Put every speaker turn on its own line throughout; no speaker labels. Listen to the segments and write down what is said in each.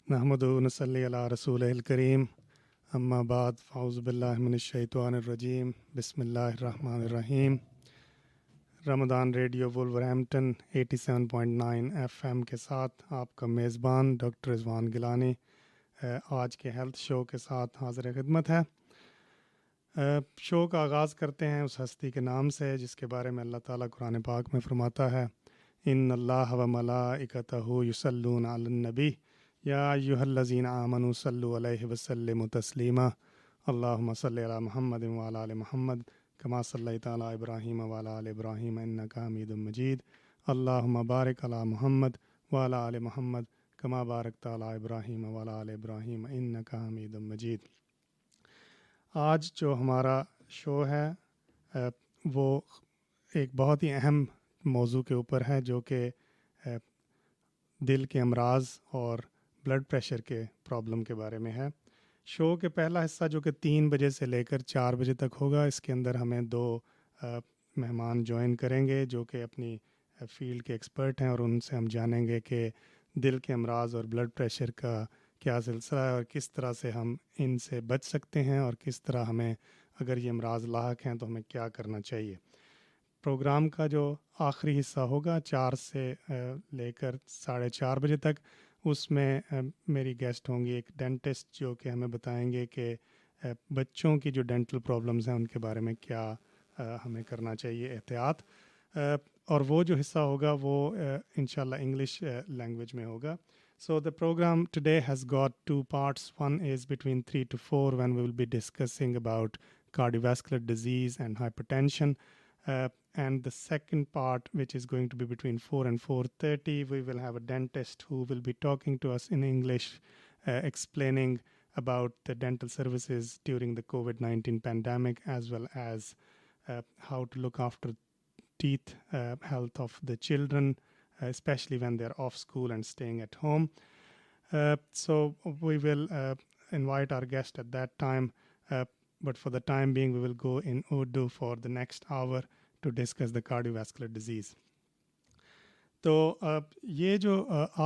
नहमदुहु व नसल्ली अला रसूलिहिल करीम अम्मा बाद फ़ाउज़ु बिल्लाहि मिनश्शैतानिर रजीम बिस्मिल्लाहिर रहमानिर रहीम। रमज़ान रेडियो वुल्वरहैम्पटन 87.9 एफएम के साथ आपका मेज़बान डॉक्टर रिज़वान गिलानी आज के हेल्थ शो के साथ हाज़िर खिदमत है। शो का आगाज़ करते हैं उस हस्ती के नाम से जिसके बारे में अल्लाह ताला कुरान पाक में फ़रमाता है, इन्नल्लाह व मलाइकतहु युसल्लूना अलन नबी या अय्युहल्लज़ीना आमनू सल्लु अलैहि वसल्लिमु तस्लीमा अल्लाहुम्मा सल्लि अला मुहम्मद व अला आलि मुहम्मद कमा सल्लैता अला इब्राहीम व अला आलि इब्राहीम इन्नका हमीदुम मजीद अल्लाहुम्मा बारिक अला मुहम्मद व अला आलि मुहम्मद कमा बारकता अला इब्राहीम व अला आलि इब्राहीम इन्नका हमीदुम मजीद। आज जो हमारा शो है वो एक बहुत ही अहम मौजू के ऊपर है जो कि दिल के अमराज और ब्लड प्रेशर के प्रॉब्लम के बारे में है। शो के पहला हिस्सा जो कि 3 बजे से लेकर 4 बजे तक होगा, इसके अंदर हमें 2 मेहमान ज्वाइन करेंगे जो कि अपनी फील्ड के एक्सपर्ट हैं और उनसे हम जानेंगे कि दिल के अमराज और ब्लड प्रेशर का क्या सिलसिला है और किस तरह से हम इनसे बच सकते हैं और किस तरह हमें अगर ये अमराज लाहक हैं तो हमें क्या करना चाहिए। प्रोग्राम का जो आखिरी हिस्सा होगा 4 से लेकर 4:30 बजे तक, उसमें मेरी गेस्ट होंगी एक डेंटिस्ट जो कि हमें बताएंगे कि बच्चों की जो डेंटल प्रॉब्लम्स हैं उनके बारे में क्या हमें करना चाहिए एहतियात। और वो जो हिस्सा होगा वो इंशाल्लाह इंग्लिश लैंग्वेज में होगा। So the program today has got 2 parts. One is between 3 to 4 when we will be discussing about cardiovascular disease and hypertension. And the second part, which is going to be between 4 and 4:30, we will have a dentist who will be talking to us in English, explaining about the dental services during the COVID-19 pandemic, as well as how to look after teeth health of the children, especially when they're off school and staying at home. So we will invite our guest at that time, but for the time being we will go in Urdu for the next hour to discuss the cardiovascular disease. तो ये जो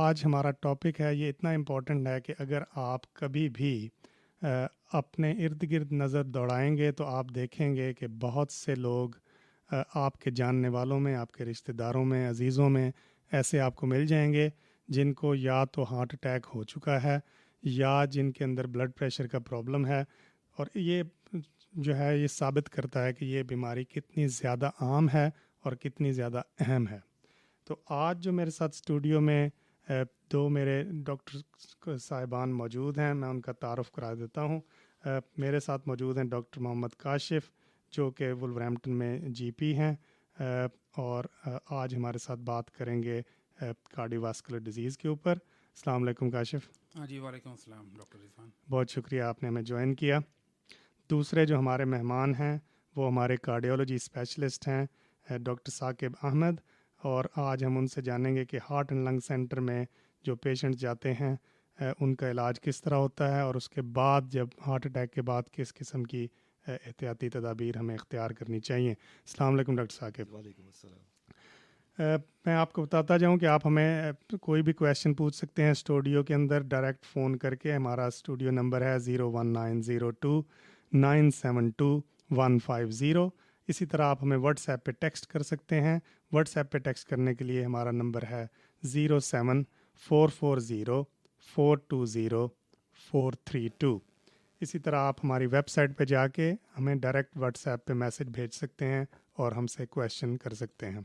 आज हमारा topic है ये इतना important है कि अगर आप कभी भी अपने इर्द गिर्द नज़र दौड़ाएंगे तो आप देखेंगे कि बहुत से लोग आपके जानने वालों में, आपके रिश्तेदारों में, अजीज़ों में ऐसे आपको मिल जाएंगे जिनको या तो हार्ट अटैक हो चुका है या जिनके अंदर ब्लड प्रेशर का प्रॉब्लम है। और ये जो है ये साबित करता है कि ये बीमारी कितनी ज़्यादा आम है और कितनी ज़्यादा अहम है। तो आज जो मेरे साथ स्टूडियो में 2 मेरे डॉक्टर साहिबान मौजूद हैं, मैं उनका तारुफ करा देता हूँ। मेरे साथ मौजूद हैं डॉक्टर मोहम्मद काशिफ जो कि वुल्वरहैम्पटन में जीपी हैं और आज हमारे साथ बात करेंगे कार्डियोवास्कुलर डिजीज़ के ऊपर। अस्सलाम वालेकुम काशिफ।
हाँ जी, वालेकुम अस्सलाम डॉक्टर रिज़वान।
बहुत शुक्रिया आपने हमें ज्वाइन किया। दूसरे जो हमारे मेहमान हैं वो हमारे कार्डियोलॉजी स्पेशलिस्ट हैं डॉक्टर साकिब अहमद, और आज हम उनसे जानेंगे कि हार्ट एंड लंग सेंटर में जो पेशेंट जाते हैं उनका इलाज किस तरह होता है और उसके बाद जब हार्ट अटैक के बाद किस किस्म की एहतियाती तदाबीर हमें इख्तियार करनी चाहिए। अस्सलाम वालेकुम डॉक्टर साकिब।
वालेकुम अस्सलाम।
मैं आपको बताता जाऊं कि आप हमें कोई भी क्वेश्चन पूछ सकते हैं स्टूडियो के अंदर डायरेक्ट फ़ोन करके। हमारा स्टूडियो नंबर है 01902-972-150। इसी तरह आप हमें व्हाट्सएप पे टेक्स्ट कर सकते हैं। व्हाट्सएप पे टेक्स्ट करने के लिए हमारा नंबर है 07440420432। इसी तरह आप हमारी वेबसाइट पे जाके हमें डायरेक्ट व्हाट्सएप पे मैसेज भेज सकते हैं और हमसे क्वेश्चन कर सकते हैं।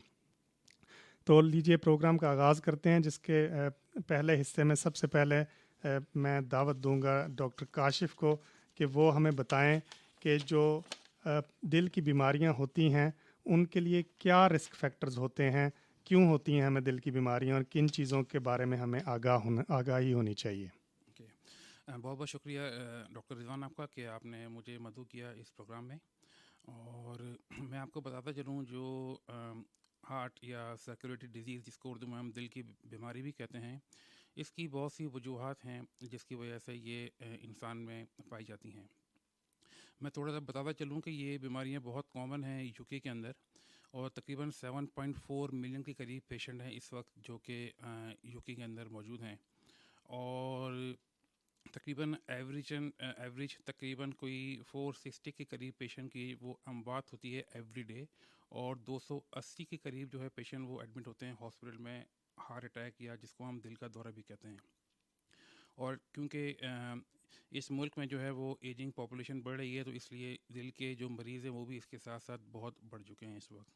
तो लीजिए प्रोग्राम का आगाज़ करते हैं, जिसके पहले हिस्से में सबसे पहले मैं दावत दूंगा डॉक्टर काशिफ को कि वो हमें बताएं कि जो दिल की बीमारियां होती हैं उनके लिए क्या रिस्क फैक्टर्स होते हैं, क्यों होती हैं हमें दिल की बीमारियां और किन चीज़ों के बारे में हमें आगाही होनी चाहिए।
बहुत बहुत शुक्रिया डॉक्टर रिज़वान आपका कि आपने मुझे मदऊ किया इस प्रोग्राम में। और मैं आपको बताता चलूँ जो हार्ट या सर्कुलेटरी डिजीज़ जिसको उर्दू में हम दिल की बीमारी भी कहते हैं, इसकी बहुत सी वजूहात हैं जिसकी वजह से ये इंसान में पाई जाती हैं। मैं थोड़ा सा बताता चलूँ कि ये बीमारियाँ बहुत कॉमन हैं यूके के अंदर, और तकरीबन 7.4 मिलियन के करीब पेशेंट हैं इस वक्त जो कि यूके के अंदर मौजूद हैं। और तकरीबन एवरेज तकरीबन कोई 460 के करीब पेशेंट की वो अमवात होती है एवरी डे, और 280 के करीब जो है पेशेंट वो एडमिट होते हैं हॉस्पिटल में हार्ट अटैक या जिसको हम दिल का दौरा भी कहते हैं। और क्योंकि इस मुल्क में जो है वो एजिंग पॉपुलेशन बढ़ रही है, तो इसलिए दिल के जो मरीज़ हैं वो भी इसके साथ साथ बहुत बढ़ चुके हैं इस वक्त।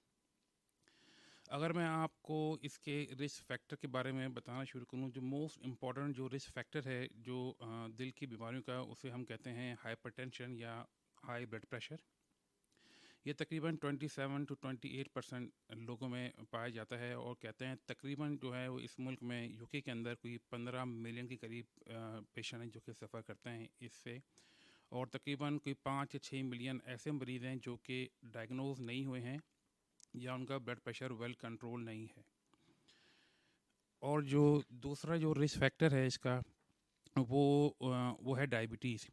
अगर मैं आपको इसके रिस्क फैक्टर के बारे में बताना शुरू करूँ, जो मोस्ट इम्पॉर्टेंट जो रिस्क फैक्टर है जो दिल की बीमारियों का, उसे हम कहते हैं हाइपरटेंशन या हाई ब्लड प्रेशर। ये तकरीबन 27 to 28% लोगों में पाया जाता है, और कहते हैं तकरीबन जो है वो इस मुल्क में यूके के अंदर कोई 15 मिलियन के करीब पेशेंट हैं जो कि सफ़र करते हैं इससे, और तकरीबन कोई 5 या 6 मिलियन ऐसे मरीज़ हैं जो कि डायग्नोज नहीं हुए हैं या उनका ब्लड प्रेशर वेल कंट्रोल नहीं है। और जो दूसरा जो रिस्क फैक्टर है इसका, वो है डायबिटीज़।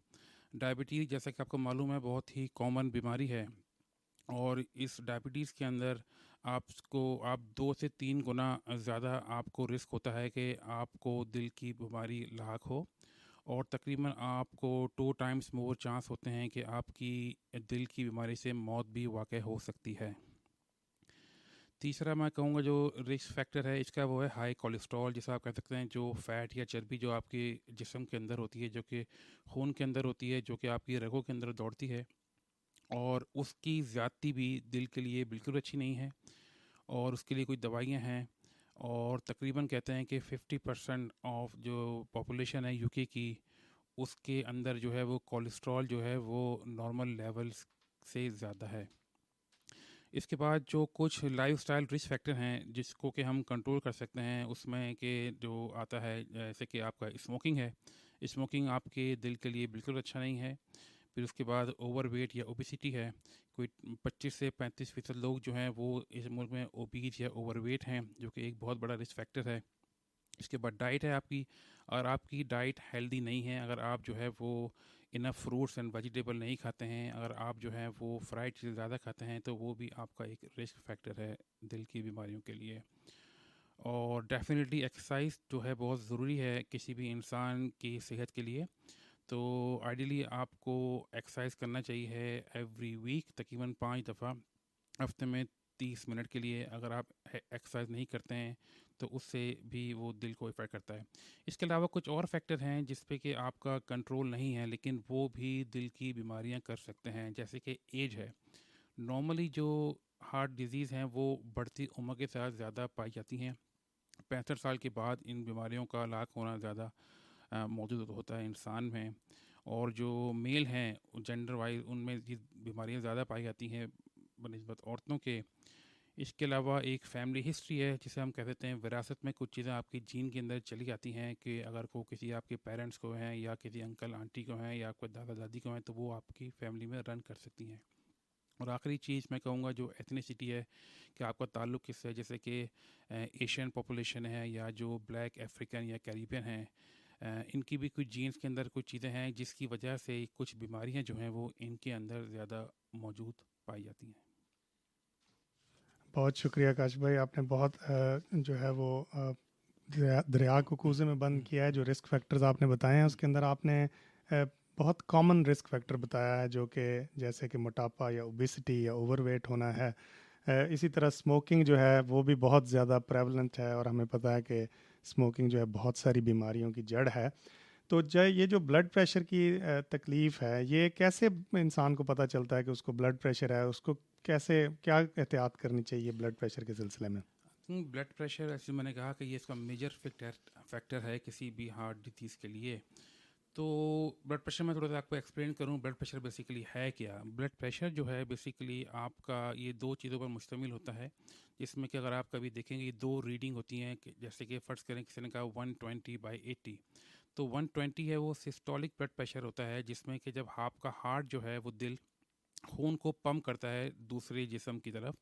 डायबिटीज़ जैसा कि आपको मालूम है बहुत ही कॉमन बीमारी है, और इस डायबिटीज़ के अंदर आप 2 से 3 गुना ज़्यादा आपको रिस्क होता है कि आपको दिल की बीमारी लाक हो, और तकरीबन आपको 2 टाइम्स मोर चांस होते हैं कि आपकी दिल की बीमारी से मौत भी वाक़ई हो सकती है। तीसरा मैं कहूँगा जो रिस्क फैक्टर है इसका, वो है हाई कोलेस्ट्रॉल, जिसे आप कह सकते हैं जो फ़ैट या चर्बी जो आपके जिस्म के अंदर होती है, जो कि खून के अंदर होती है, जो कि आपकी रगों के अंदर दौड़ती है, और उसकी ज़्यादती भी दिल के लिए बिल्कुल अच्छी नहीं है, और उसके लिए कोई दवाइयाँ हैं। और तकरीबन कहते हैं कि 50% ऑफ जो पॉपुलेशन है यूके की, उसके अंदर जो है वो कोलेस्ट्रॉल जो है वो नॉर्मल लेवल्स से ज़्यादा है। इसके बाद जो कुछ लाइफस्टाइल रिस्क फैक्टर हैं जिसको कि हम कंट्रोल कर सकते हैं, उसमें कि जो आता है जैसे कि आपका स्मोकिंग है। स्मोकिंग आपके दिल के लिए बिल्कुल अच्छा नहीं है। फिर उसके बाद ओवरवेट या ओबेसिटी है। कोई 25 से 35% लोग जो हैं वो इस मुल्क में ओबीज या ओवरवेट हैं, जो कि एक बहुत बड़ा रिस्क फैक्टर है। इसके बाद डाइट है आपकी। अगर आपकी डाइट हेल्दी नहीं है, अगर आप जो है वो इनफ फ्रूट्स एंड वेजिटेबल नहीं खाते हैं, अगर आप जो है वो फ्राइड चीज़ ज़्यादा खाते हैं, तो वो भी आपका एक रिस्क फैक्टर है दिल की बीमारियों के लिए। और डेफिनेटली एक्सरसाइज जो है बहुत ज़रूरी है किसी भी इंसान की सेहत के लिए। तो आइडियली आपको एक्सरसाइज करना चाहिए एवरी वीक तकरीबन 5 दफ़ा हफ्ते में 30 मिनट के लिए। अगर आप एक्सरसाइज नहीं करते हैं तो उससे भी वो दिल को इफ़ेक्ट करता है। इसके अलावा कुछ और फैक्टर हैं जिस पे कि आपका कंट्रोल नहीं है, लेकिन वो भी दिल की बीमारियां कर सकते हैं, जैसे कि एज है। नॉर्मली जो हार्ट डिजीज़ हैं वो बढ़ती उम्र के साथ ज़्यादा पाई जाती हैं। 65 साल के बाद इन बीमारियों का लाक होना ज़्यादा मौजूद होता है इंसान में। और जो मेल हैं जेंडर वाइज, उनमें ये बीमारियां ज़्यादा पाई जाती हैं बनिस्बत औरतों के। इसके अलावा एक फैमिली हिस्ट्री है जिसे हम कह देते हैं विरासत में कुछ चीज़ें आपकी जीन के अंदर चली जाती हैं, कि अगर को किसी आपके पेरेंट्स को हैं या किसी अंकल आंटी को हैं या आपके दादा दादी को हैं, तो वो आपकी फैमिली में रन कर सकती हैं। और आखिरी चीज़ मैं कहूँगा जो एथनिसिटी है, कि आपका ताल्लुक़ किससे, जैसे कि एशियन पॉपुलेशन है या जो ब्लैक अफ्रीकन या कैरिबियन हैं, इनकी भी कुछ जीन्स के अंदर कुछ चीज़ें हैं जिसकी वजह से कुछ बीमारियां जो हैं वो इनके अंदर ज़्यादा मौजूद पाई जाती हैं।
बहुत शुक्रिया काश भाई, आपने बहुत जो है वो दरिया को कूजे में बंद किया है। जो रिस्क फैक्टर्स आपने बताए हैं उसके अंदर आपने बहुत कॉमन रिस्क फैक्टर बताया है, जो कि जैसे कि मोटापा या ओबेसिटी या ओवरवेट होना है। इसी तरह स्मोकिंग जो है वो भी बहुत ज़्यादा प्रेवलेंट है, और हमें पता है कि स्मोकिंग जो है बहुत सारी बीमारियों की जड़ है। तो ये जो ब्लड प्रेशर की तकलीफ़ है, ये कैसे इंसान को पता चलता है कि उसको ब्लड प्रेशर है? उसको कैसे, क्या एहतियात करनी चाहिए ब्लड प्रेशर के सिलसिले में?
ब्लड प्रेशर, ऐसे मैंने कहा कि ये इसका मेजर फैक्टर है किसी भी हार्ट डिजीज़ के लिए। तो ब्लड प्रेशर मैं थोड़ा सा आपको एक्सप्लेन करूं, ब्लड प्रेशर बेसिकली है क्या। ब्लड प्रेशर जो है बेसिकली आपका ये 2 चीज़ों पर मुश्तमिल होता है, जिसमें कि अगर आप कभी देखेंगे ये 2 रीडिंग होती हैं, जैसे कि फ़र्ज़ करें किसी ने कहा 120/80, तो 120 है वो सिस्टोलिक ब्लड प्रेशर होता है, जिसमें कि जब आपका हार्ट जो है वो दिल खून को पंप करता है दूसरे जिस्म की तरफ।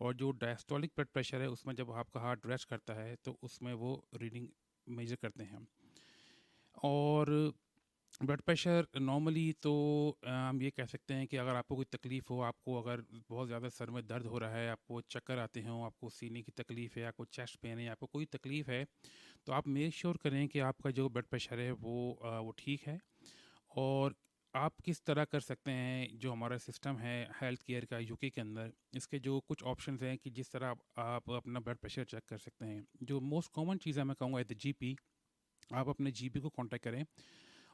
और जो डायस्टोलिक ब्लड प्रेशर है उसमें जब आपका हार्ट रेस्ट करता है तो उसमें वो रीडिंग मेजर करते हैं। और ब्लड प्रेशर नॉर्मली तो हम ये कह सकते हैं कि अगर आपको कोई तकलीफ़ हो, आपको अगर बहुत ज़्यादा सर में दर्द हो रहा है, आपको चक्कर आते हों, आपको सीने की तकलीफ़ है, आपको चेस्ट पेन है, आपको कोई तकलीफ़ है, तो आप मेक श्योर करें कि आपका जो ब्लड प्रेशर है वो ठीक है। और आप किस तरह कर सकते हैं, जो हमारा सिस्टम है हेल्थ केयर का यूके के अंदर, इसके जो कुछ ऑप्शंस हैं कि जिस तरह आप अपना ब्लड प्रेशर चेक कर सकते हैं। जो मोस्ट कॉमन चीज़ है मैं कहूँगा एट द जीपी, आप अपने जीपी को कांटेक्ट करें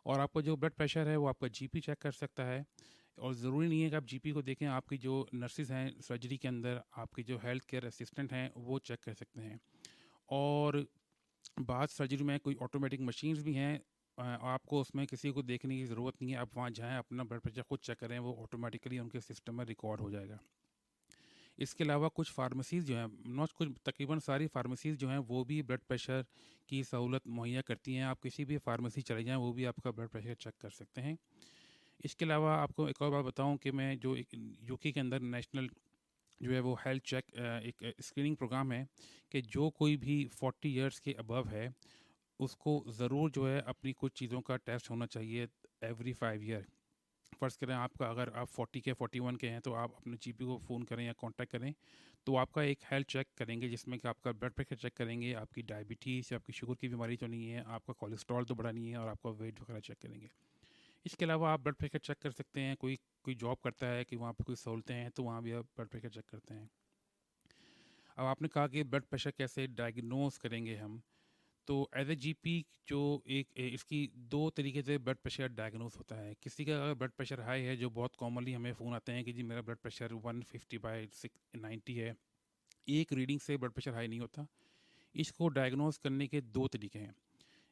और आपका जो ब्लड प्रेशर है वो आपका जीपी चेक कर सकता है। और ज़रूरी नहीं है कि आप जीपी को देखें, आपकी जो नर्सिस हैं सर्जरी के अंदर, आपके जो हेल्थ केयर असिस्टेंट हैं वो चेक कर सकते हैं। और बाद सर्जरी में कोई ऑटोमेटिक मशीन्स भी हैं, आपको उसमें किसी को देखने की ज़रूरत नहीं है, आप वहाँ जाएँ अपना ब्लड प्रेशर खुद चेक करें, वो ऑटोमेटिकली उनके सिस्टम में रिकॉर्ड हो जाएगा। इसके अलावा कुछ फार्मेसीज़ जो हैं, नॉट कुछ, तकरीबन सारी फार्मेसीज़ जो हैं वो भी ब्लड प्रेशर की सहूलत मुहैया करती हैं। आप किसी भी फार्मेसी चले जाएँ, वो भी आपका ब्लड प्रेशर चेक कर सकते हैं। इसके अलावा आपको एक और बात बताऊँ कि मैं जो एक यूके के अंदर नेशनल जो है वो हेल्थ चेक एक स्क्रीनिंग प्रोग्राम है कि जो कोई भी 40 इयर्स के अबव है उसको ज़रूर जो है अपनी कुछ चीज़ों का टेस्ट होना चाहिए एवरी 5 ईयर। फ़र्ज़ करें आपका, अगर आप 40 के 41 के हैं तो आप अपने जीपी को फ़ोन करें या कांटेक्ट करें, तो आपका एक हेल्थ चेक करेंगे जिसमें कि आपका ब्लड प्रेशर चेक करेंगे, आपकी डायबिटीज़ या आपकी शुगर की बीमारी तो नहीं है, आपका कोलेस्ट्रॉल तो बढ़ा नहीं है, और आपका वेट वगैरह चेक करेंगे। इसके अलावा आप ब्लड प्रेशर चेक कर सकते हैं, कोई कोई जॉब करता है कि वहाँ पे कोई सहूलतें हैं तो वहाँ भी आप ब्लड प्रेशर चेक करते हैं। अब आपने कहा कि ब्लड प्रेशर कैसे डायग्नोज करेंगे हम, तो एज ए जीपी जो इसकी दो तरीके से ब्लड प्रेशर डायग्नोस होता है। किसी का अगर ब्लड प्रेशर हाई है, जो बहुत कॉमनली हमें फ़ोन आते हैं कि जी मेरा ब्लड प्रेशर 150/90 है, एक रीडिंग से ब्लड प्रेशर हाई नहीं होता। इसको डायग्नोस करने के दो तरीके हैं।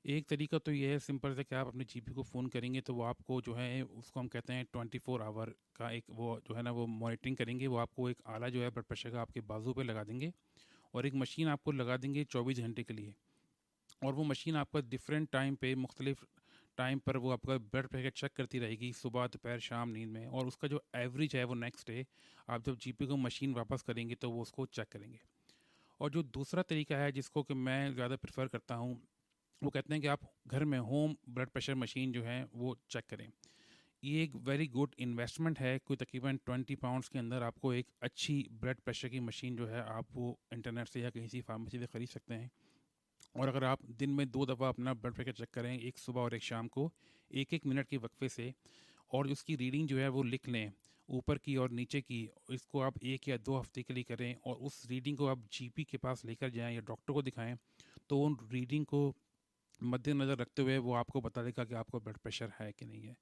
एक तरीका तो ये है सिंपल से कि आप अपने जीपी को फ़ोन करेंगे तो वो आपको जो है उसको हम कहते हैं 24 आवर का एक वो जो है ना वो मॉनिटरिंग करेंगे। वो आपको एक आला जो है ब्लड प्रेशर का आपके बाजू पे लगा देंगे और एक मशीन आपको लगा देंगे 24 घंटे के लिए। और वो मशीन आपका डिफरेंट टाइम पे मुख्तलिफ टाइम पर वो आपका ब्लड प्रेशर चेक करती रहेगी, सुबह दोपहर शाम नींद में, और उसका जो एवरेज है वो नेक्स्ट डे आप जब जीपी को मशीन वापस करेंगे तो वो उसको चेक करेंगे। और जो दूसरा तरीका है जिसको कि मैं ज़्यादा प्रेफर करता हूँ, वो कहते हैं कि आप घर में होम ब्लड प्रेशर मशीन जो है वो चेक करें। ये एक वेरी गुड इन्वेस्टमेंट है, कोई तकरीबन 20 पाउंड्स के अंदर आपको एक अच्छी ब्लड प्रेशर की मशीन जो है आप वो इंटरनेट से या किसी फार्मेसी से ख़रीद सकते हैं। और अगर आप दिन में 2 दफ़ा अपना ब्लड प्रेशर चेक करें, एक सुबह और एक शाम को, एक एक मिनट के वक्फे से, और उसकी रीडिंग जो है वो लिख लें, ऊपर की और नीचे की, इसको आप 1 या 2 हफ्ते के लिए करें और उस रीडिंग को आप जीपी के पास लेकर जाएं या डॉक्टर को दिखाएं, तो उन रीडिंग को मद्देनज़र रखते हुए वो आपको बता देगा कि आपको ब्लड प्रेशर है कि नहीं है।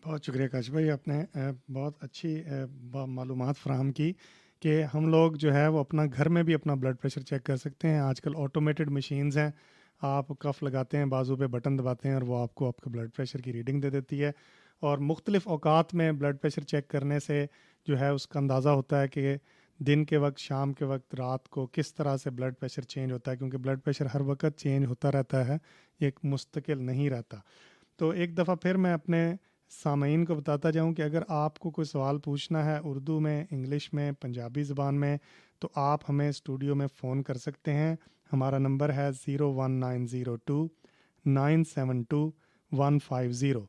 बहुत शुक्रिया काश भाई, आपने बहुत अच्छी मालूमात फ़राहम की कि हम लोग जो है वो अपना घर में भी अपना ब्लड प्रेशर चेक कर सकते हैं। आजकल ऑटोमेटेड मशीन्स हैं, आप कफ़ लगाते हैं, बाजू पे बटन दबाते हैं और वो आपको आपका ब्लड प्रेशर की रीडिंग दे देती है। और मुख्तलिफ़ औकात में ब्लड प्रेशर चेक करने से जो है उसका अंदाज़ा होता है कि दिन के वक्त, शाम के वक्त, रात को किस तरह से ब्लड प्रेशर चेंज होता है, क्योंकि ब्लड प्रेशर हर वक्त चेंज होता रहता है, ये एक मुस्तकिल नहीं रहता। तो एक दफ़ा फिर मैं अपने सामईन को बताता जाऊं कि अगर आपको कोई सवाल पूछना है उर्दू में, इंग्लिश में, पंजाबी ज़बान में, तो आप हमें स्टूडियो में फ़ोन कर सकते हैं। हमारा नंबर है 01902 972 150।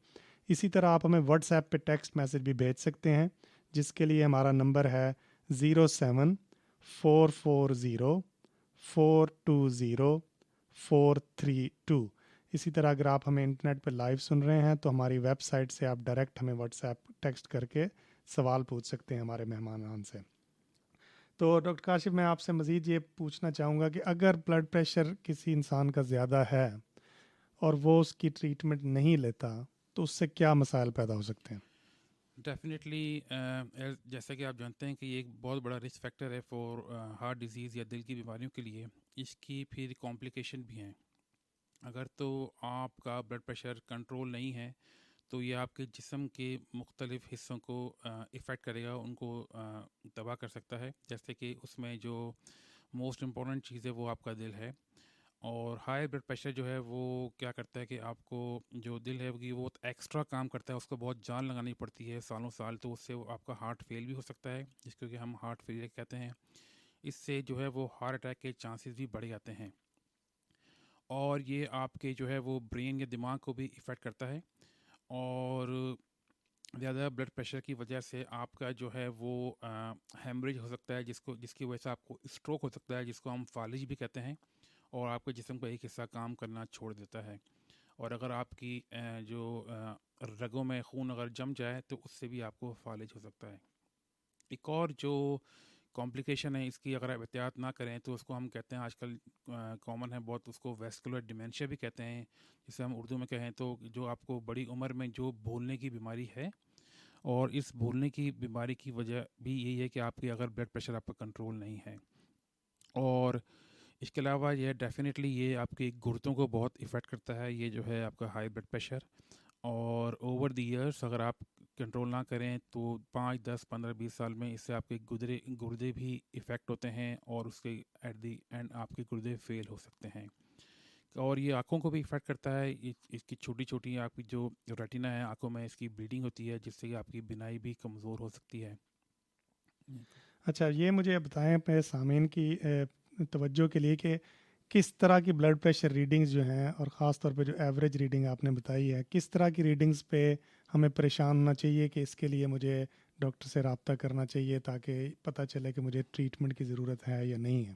इसी तरह आप हमें व्हाट्सएप पे टेक्स्ट मैसेज भी भेज सकते हैं, जिसके लिए हमारा नंबर है 07440 420 432। इसी तरह अगर आप हमें इंटरनेट पर लाइव सुन रहे हैं तो हमारी वेबसाइट से आप डायरेक्ट हमें व्हाट्सएप टेक्स्ट करके सवाल पूछ सकते हैं हमारे मेहमान से। तो डॉक्टर काशिफ, मैं आपसे मज़ीद ये पूछना चाहूँगा कि अगर ब्लड प्रेशर किसी इंसान का ज़्यादा है और वो उसकी ट्रीटमेंट नहीं लेता, तो उससे क्या मसाइल पैदा हो सकते हैं?
डेफिनेटली, जैसा कि आप जानते हैं कि ये एक बहुत बड़ा रिस्क फैक्टर है फॉर हार्ट डिजीज़ या दिल की बीमारियों के लिए। इसकी फिर कॉम्प्लिकेशन भी हैं। अगर तो आपका ब्लड प्रेशर कंट्रोल नहीं है तो ये आपके जिस्म के मुख्तलिफ़ हिस्सों को इफ़ेक्ट करेगा, उनको तबाह कर सकता है। जैसे कि उसमें जो मोस्ट इम्पॉर्टेंट चीज़ है वो आपका दिल है। और हाई ब्लड प्रेशर जो है वो क्या करता है कि आपको जो दिल है कि वो एक्स्ट्रा काम करता है, उसको बहुत जान लगानी पड़ती है सालों साल, तो उससे वो आपका हार्ट फेल भी हो सकता है, जिसको कि हम हार्ट फेलियर कहते हैं। इससे जो है वो हार्ट अटैक के चांसेस भी बढ़ जाते हैं। اور یہ آپ کے جو ہے وہ برین یا دماغ کو بھی افیکٹ کرتا ہے. اور زیادہ بلڈ پریشر کی وجہ سے آپ کا جو ہے وہ ہیمریج ہو سکتا ہے، جس کی وجہ سے آپ کو اسٹروک ہو سکتا ہے، جس کو ہم فالج بھی کہتے ہیں. اور آپ کے جسم کا ایک حصہ کام کرنا چھوڑ دیتا ہے. اور اگر آپ کی جو رگوں میں خون اگر جم جائے تو اس سے بھی آپ کو فالج ہو سکتا ہے. ایک اور جو کمپلیکیشن ہے اس کی، اگر آپ احتیاط نہ کریں تو اس کو ہم کہتے ہیں، آج کل کامن ہے بہت، اس کو ویسکولر ڈیمینشیا بھی کہتے ہیں، جسے ہم اردو میں کہیں تو جو آپ کو بڑی عمر میں جو بھولنے کی بیماری ہے. اور اس بھولنے کی بیماری کی وجہ بھی یہی ہے کہ آپ کی اگر بلڈ پریشر آپ کا کنٹرول نہیں ہے. اور اس کے علاوہ یہ ڈیفینیٹلی یہ آپ کے گردوں کو بہت افیکٹ کرتا ہے، یہ جو ہے آپ کا ہائی بلڈ پریشر. اور اوور دی ایئرس اگر آپ کنٹرول نہ کریں تو 5 10 15 20 سال میں اس سے آپ کے گردے بھی افیکٹ ہوتے ہیں، اور اس کے ایٹ دی اینڈ آپ کے گردے فیل ہو سکتے ہیں. اور یہ آنکھوں کو بھی افیکٹ کرتا ہے. اس کی چھوٹی چھوٹی آپ کی جو ریٹینا ہے آنکھوں میں، اس کی بلیڈنگ ہوتی ہے، جس سے کہ آپ کی بینائی بھی کمزور ہو سکتی ہے.
اچھا، یہ مجھے بتائیں اپنے سامعین کی توجہ کے لیے کہ کس طرح کی بلڈ پریشر ریڈنگز جو ہیں، اور خاص طور پہ جو ایوریج ریڈنگ آپ نے بتائی ہے، کس طرح کی ریڈنگز پہ ہمیں پریشان ہونا چاہیے کہ اس کے لیے مجھے ڈاکٹر سے رابطہ کرنا چاہیے تاکہ پتہ چلے کہ مجھے ٹریٹمنٹ کی ضرورت ہے یا نہیں ہے؟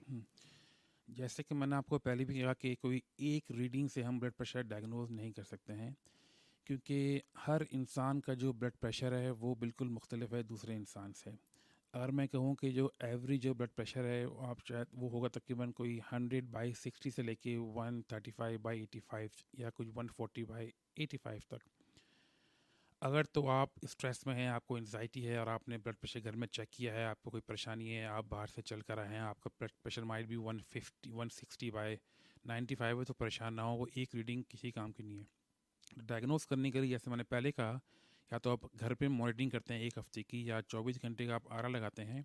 جیسے کہ میں نے آپ کو پہلے بھی کہا کہ کوئی ایک ریڈنگ سے ہم بلڈ پریشر ڈائگنوز نہیں کر سکتے ہیں، کیونکہ ہر انسان کا جو بلڈ پریشر ہے وہ بالکل مختلف ہے دوسرے انسان سے. اگر میں کہوں کہ جو ایوریج جو بلڈ پریشر ہے آپ شاید وہ ہوگا تقریباً کوئی 100/60 سے لے کے 135/85 یا کچھ 140/85 تک. اگر تو آپ اسٹریس میں ہیں، آپ کو انزائٹی ہے، اور آپ نے بلڈ پریشر گھر میں چیک کیا ہے، آپ کو کوئی پریشانی ہے، آپ باہر سے چل کر آئے ہیں، آپ کا بلڈ پریشر مائٹ بھی 150/160/95 ہے، تو پریشان نہ ہو، وہ ایک ریڈنگ کسی کام کی نہیں ہے. ڈائگنوز کرنے کے لیے جیسے میں نے پہلے کہا، یا تو آپ گھر پہ مانیٹرنگ کرتے ہیں 1 ہفتے کی، یا 24 گھنٹے کا آپ آرا لگاتے ہیں.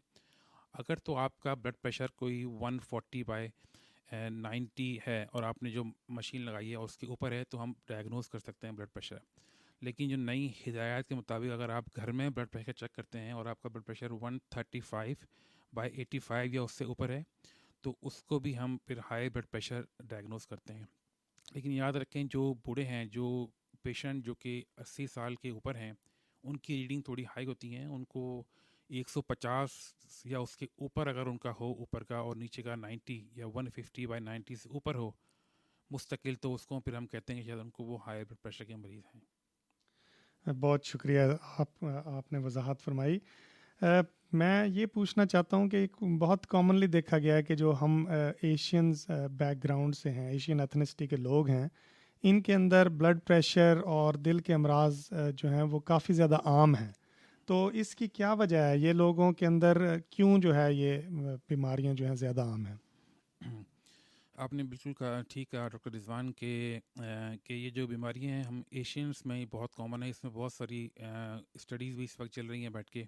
اگر تو آپ کا بلڈ پریشر کوئی 140/90 ہے اور آپ نے جو مشین لگائی ہے اور اس کے اوپر ہے، تو ہم ڈائگنوز کر سکتے ہیں بلڈ پریشر. لیکن جو نئی ہدایات کے مطابق اگر آپ گھر میں بلڈ پریشر چیک کرتے ہیں اور آپ کا بلڈ پریشر 135/85 یا اس سے اوپر ہے، تو اس کو بھی ہم پھر ہائی بلڈ پریشر ڈائگنوز کرتے ہیں. لیکن یاد رکھیں، جو بوڑھے ہیں، جو پیشنٹ جو کہ 80 سال کے اوپر ہیں، ان کی ریڈنگ تھوڑی ہائی ہوتی ہیں. ان کو 150 یا اس کے اوپر اگر ان کا ہو اوپر کا، اور نیچے کا 90 یا 150/90 سے اوپر ہو مستقل، تو اس کو پھر ہم کہتے ہیں کہ شاید ان کو وہ ہائی بلڈ پریشر کے مریض ہیں.
بہت شکریہ، آپ نے وضاحت فرمائی. میں یہ پوچھنا چاہتا ہوں کہ ایک بہت کامنلی دیکھا گیا ہے کہ جو ہم ایشینز بیک گراؤنڈ سے ہیں، ایشین ایتھنسٹی کے لوگ ہیں، ان کے اندر بلڈ پریشر اور دل کے امراض جو ہیں وہ کافی زیادہ عام ہیں. تو اس کی کیا وجہ ہے؟ یہ لوگوں کے اندر کیوں جو ہے یہ بیماریاں جو ہیں زیادہ عام ہیں؟
آپ نے بالکل ٹھیک کہا ڈاکٹر رضوان کہ یہ جو بیماریاں ہیں ہم ایشینس میں بہت کامن ہے. اس میں بہت ساری اسٹڈیز بھی اس وقت چل رہی ہیں بیٹھ کے،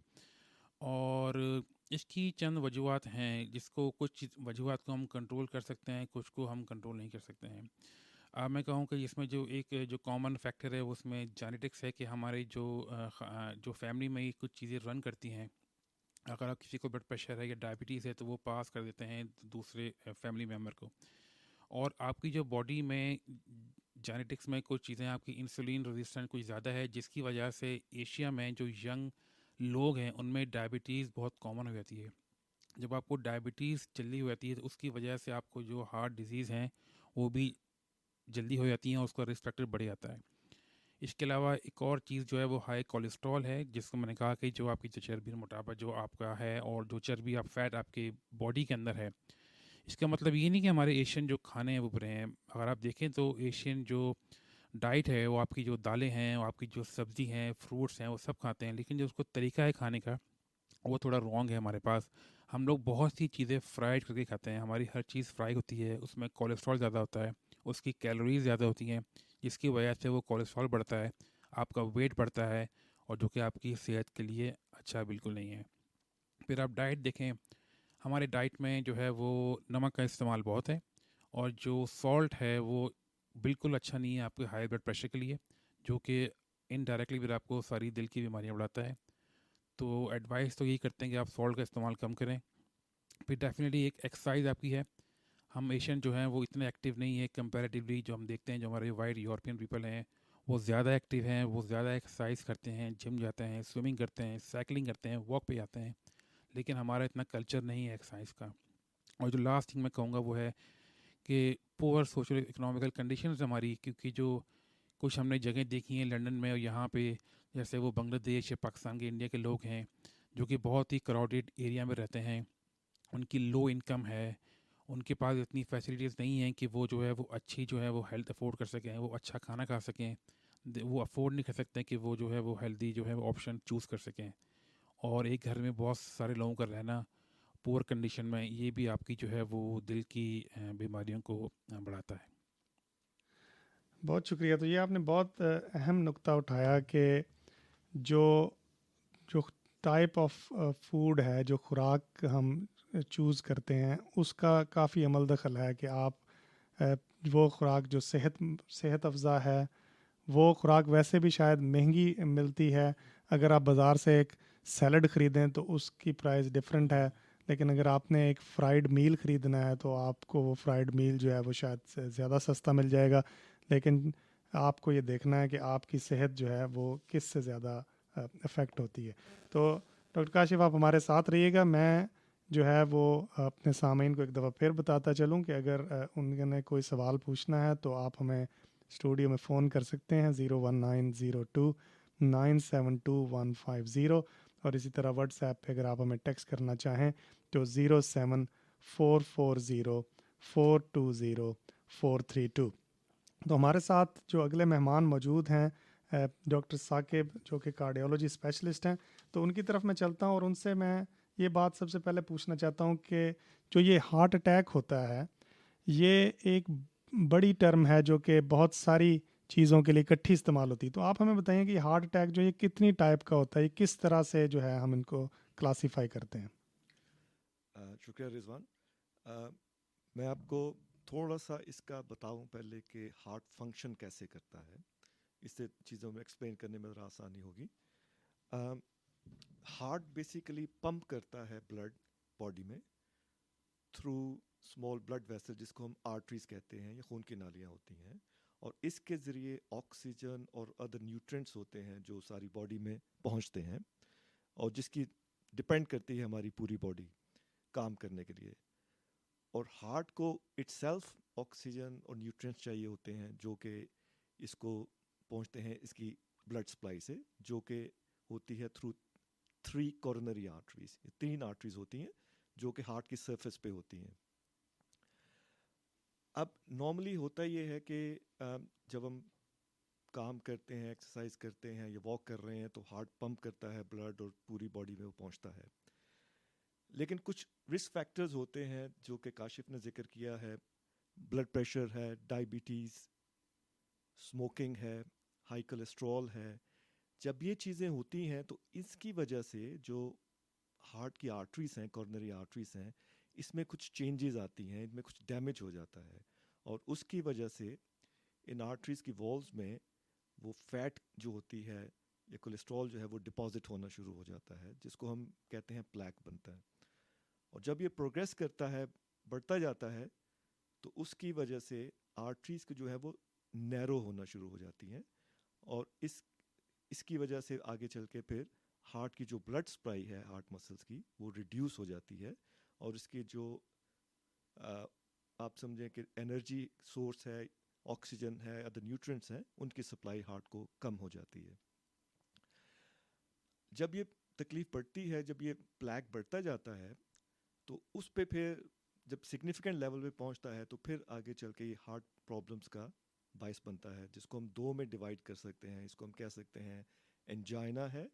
اور اس کی چند وجوہات ہیں، جس کو کچھ وجوہات کو ہم کنٹرول کر سکتے ہیں، کچھ کو ہم کنٹرول نہیں کر سکتے ہیں. میں کہوں کہ اس میں جو ایک جو کامن فیکٹر ہے اس میں جینیٹکس ہے، کہ ہمارے جو فیملی میں ہی کچھ چیزیں رن کرتی ہیں. اگر آپ کسی کو بلڈ پریشر ہے یا ڈائبٹیز ہے تو وہ پاس کر دیتے ہیں دوسرے فیملی ممبر کو. اور آپ کی جو باڈی میں جینیٹکس میں کچھ چیزیں، آپ کی انسولین ریزسٹنس کچھ زیادہ ہے، جس کی وجہ سے ایشیا میں جو ینگ لوگ ہیں ان میں ڈائبٹیز بہت کامن ہو جاتی ہے. جب آپ کو ڈائبٹیز جلدی ہو جاتی ہے تو اس کی وجہ سے آپ کو جو ہارٹ ڈیزیز ہیں وہ بھی جلدی ہو جاتی ہیں، اور اس کا رسک فیکٹر بڑھ جاتا ہے. اس کے علاوہ ایک اور چیز جو ہے وہ ہائی کولیسٹرول ہے، جس کو میں نے کہا کہ جو آپ کی جو چربی موٹاپا جو آپ کا ہے، اور جو چربی فیٹ آپ کی باڈی کے اندر ہے. اس کا مطلب یہ نہیں کہ ہمارے ایشین جو کھانے ہیں وہ برے ہیں. اگر آپ دیکھیں تو ایشین جو ڈائٹ ہے، وہ آپ کی جو دالیں ہیں، وہ آپ کی جو سبزی ہیں، فروٹس ہیں، وہ سب کھاتے ہیں، لیکن جو اس کو طریقہ ہے کھانے کا وہ تھوڑا رانگ ہے ہمارے پاس. ہم لوگ بہت سی چیزیں فرائڈ کر کے کھاتے ہیں، ہماری ہر چیز فرائی ہوتی ہے، اس میں کولیسٹرول زیادہ ہوتا ہے، اس کی کیلوریز زیادہ ہوتی ہیں، جس کی وجہ سے وہ کولیسٹرول بڑھتا ہے، آپ کا ویٹ بڑھتا ہے، اور جو کہ آپ کی صحت کے لیے اچھا بالکل نہیں ہے. پھر آپ ڈائٹ دیکھیں، ہمارے ڈائٹ میں جو ہے وہ نمک کا استعمال بہت ہے، اور جو سالٹ ہے وہ بالکل اچھا نہیں ہے آپ کے ہائی بلڈ پریشر کے لیے، جو کہ انڈائریکٹلی پھر آپ کو ساری دل کی بیماریاں بڑھاتا ہے. تو ایڈوائس تو یہی کرتے ہیں کہ آپ سالٹ کا استعمال کم کریں. پھر ڈیفینیٹلی ایک ایکسرسائز آپ کی ہے. ہم ایشین جو ہیں وہ اتنے ایکٹیو نہیں ہیں کمپیریٹیولی. جو ہم دیکھتے ہیں جو ہمارے وائٹ یورپین پیپل ہیں وہ زیادہ ایکٹیو ہیں, وہ زیادہ ایکسرسائز کرتے ہیں, جم جاتے ہیں, سوئمنگ کرتے ہیں, سائیکلنگ کرتے ہیں, واک پہ جاتے ہیں. لیکن ہمارا اتنا کلچر نہیں ہے ایکسرسائز کا. اور جو لاسٹ تھنگ میں کہوں گا وہ ہے کہ پور سوشل اکنامیکل کنڈیشنز ہماری, کیونکہ جو کچھ ہم نے جگہیں دیکھی ہیں لنڈن میں اور یہاں پہ, جیسے وہ بنگلہ دیش یا پاکستان کے انڈیا کے لوگ ہیں جو کہ بہت ہی کراؤڈیڈ ایریا میں رہتے ہیں, ان کی لو انکم ہے, ان کے پاس اتنی فیسلٹیز نہیں ہیں کہ وہ جو ہے وہ اچھی جو ہے وہ ہیلتھ افورڈ کر سکیں, وہ اچھا کھانا کھا سکیں, وہ افورڈ نہیں کر سکتے کہ وہ جو ہے وہ ہیلدی جو ہے وہ آپشن چوز کر سکیں. اور ایک گھر میں بہت سارے لوگوں کا رہنا پور کنڈیشن میں, یہ بھی آپ کی جو ہے وہ دل کی بیماریوں کو بڑھاتا ہے.
بہت شکریہ. تو یہ آپ نے بہت اہم نقطہ اٹھایا کہ جو جو ٹائپ آف فوڈ ہے, جو خوراک ہم چوز کرتے ہیں, اس کا کافی عمل دخل ہے کہ آپ وہ خوراک جو صحت افزا ہے, وہ خوراک ویسے بھی شاید مہنگی ملتی ہے. اگر آپ بازار سے ایک سیلڈ خریدیں تو اس کی پرائس ڈفرینٹ ہے, لیکن اگر آپ نے ایک فرائیڈ میل خریدنا ہے تو آپ کو وہ فرائیڈ میل جو ہے وہ شاید زیادہ سستا مل جائے گا. لیکن آپ کو یہ دیکھنا ہے کہ آپ کی صحت جو ہے وہ کس سے زیادہ افیکٹ ہوتی ہے. تو ڈاکٹر کاشف آپ ہمارے ساتھ رہیے گا. میں جو ہے وہ اپنے سامعین کو ایک دفعہ پھر بتاتا چلوں کہ اگر ان نے کوئی سوال پوچھنا ہے تو آپ ہمیں اسٹوڈیو میں فون کر سکتے ہیں 01902972150, اور اسی طرح واٹس ایپ پہ اگر آپ ہمیں ٹیکسٹ کرنا چاہیں تو 07440420432. تو ہمارے ساتھ جو اگلے مہمان موجود ہیں ڈاکٹر ثاقب, جو کہ کارڈیولوجی اسپیشلسٹ ہیں, تو ان کی طرف میں چلتا ہوں اور ان سے میں یہ بات سب سے پہلے پوچھنا چاہتا ہوں کہ جو یہ ہارٹ اٹیک ہوتا ہے, یہ ایک بڑی ٹرم ہے جو کہ بہت ساری چیزوں کے لیے اکٹھی استعمال ہوتی ہے. تو آپ ہمیں بتائیں کہ ہارٹ اٹیک جو یہ کتنی ٹائپ کا ہوتا ہے, یہ کس طرح سے جو ہے ہم ان کو کلاسیفائی کرتے ہیں؟
شکریہ رضوان. میں آپ کو تھوڑا سا اس کا بتاؤں پہلے کہ ہارٹ فنکشن کیسے کرتا ہے, اس سے چیزوں میں ایکسپلین کرنے میں ذرا آسانی ہوگی. ہارٹ بیسیکلی پمپ کرتا ہے بلڈ باڈی میں تھرو اسمال بلڈ ویسل, جس کو ہم آرٹریز کہتے ہیں, یا خون کی نالیاں ہوتی ہیں, اور اس کے ذریعے آکسیجن اور ادر نیوٹرینٹس ہوتے ہیں جو ساری باڈی میں پہنچتے ہیں, اور جس کی ڈپینڈ کرتی ہے ہماری پوری باڈی کام کرنے کے لیے. اور ہارٹ کو اٹ سیلف آکسیجن اور نیوٹرینٹس چاہیے ہوتے ہیں جو کہ اس کو پہنچتے ہیں اس کی بلڈ سپلائی سے, جو کہ ہوتی ہے تھرو 3 کورونری آرٹریز. 3 آرٹریز ہوتی ہیں جو کہ ہارٹ کی سرفیس پہ ہوتی ہیں. اب نارملی ہوتا یہ ہے کہ جب ہم کام کرتے ہیں, ایکسرسائز کرتے ہیں یا واک کر رہے ہیں, تو ہارٹ پمپ کرتا ہے بلڈ اور پوری باڈی میں وہ پہنچتا ہے. لیکن کچھ رسک فیکٹرز ہوتے ہیں جو کہ کاشف نے ذکر کیا ہے. بلڈ پریشر ہے, ڈائبٹیز, اسموکنگ ہے, ہائی کولیسٹرول ہے. جب یہ چیزیں ہوتی ہیں تو اس کی وجہ سے جو ہارٹ کی آرٹریز ہیں, کورنری آرٹریز ہیں, اس میں کچھ چینجز آتی ہیں, ان میں کچھ ڈیمیج ہو جاتا ہے, اور اس کی وجہ سے ان آرٹریز کی والز میں وہ فیٹ جو ہوتی ہے یا کولیسٹرول جو ہے وہ ڈپازٹ ہونا شروع ہو جاتا ہے, جس کو ہم کہتے ہیں پلیک بنتا ہے. اور جب یہ پروگریس کرتا ہے, بڑھتا جاتا ہے, تو اس کی وجہ سے آرٹریز کی جو ہے وہ نیرو ہونا شروع ہو جاتی ہیں, اور اس کی وجہ سے آگے چل کے پھر ہارٹ کی جو بلڈ سپلائی ہے ہارٹ مسلس کی وہ ریڈیوس ہو جاتی ہے, اور اس کی جو آپ سمجھیں کہ انرجی سورس ہے, آکسیجن ہے, ادر نیوٹرینٹس ہیں, ان کی سپلائی ہارٹ کو کم ہو جاتی ہے. جب یہ تکلیف بڑھتی ہے, جب یہ پلیک بڑھتا جاتا ہے, تو اس پہ پھر جب سگنیفیکنٹ لیول پہ پہنچتا ہے تو پھر آگے چل کے یہ ہارٹ پرابلمس کا باعث بنتا ہے, جس کو ہم 2 میں ڈیوائڈ کر سکتے ہیں. اس کو ہم کہہ سکتے ہیں انجائنا ہے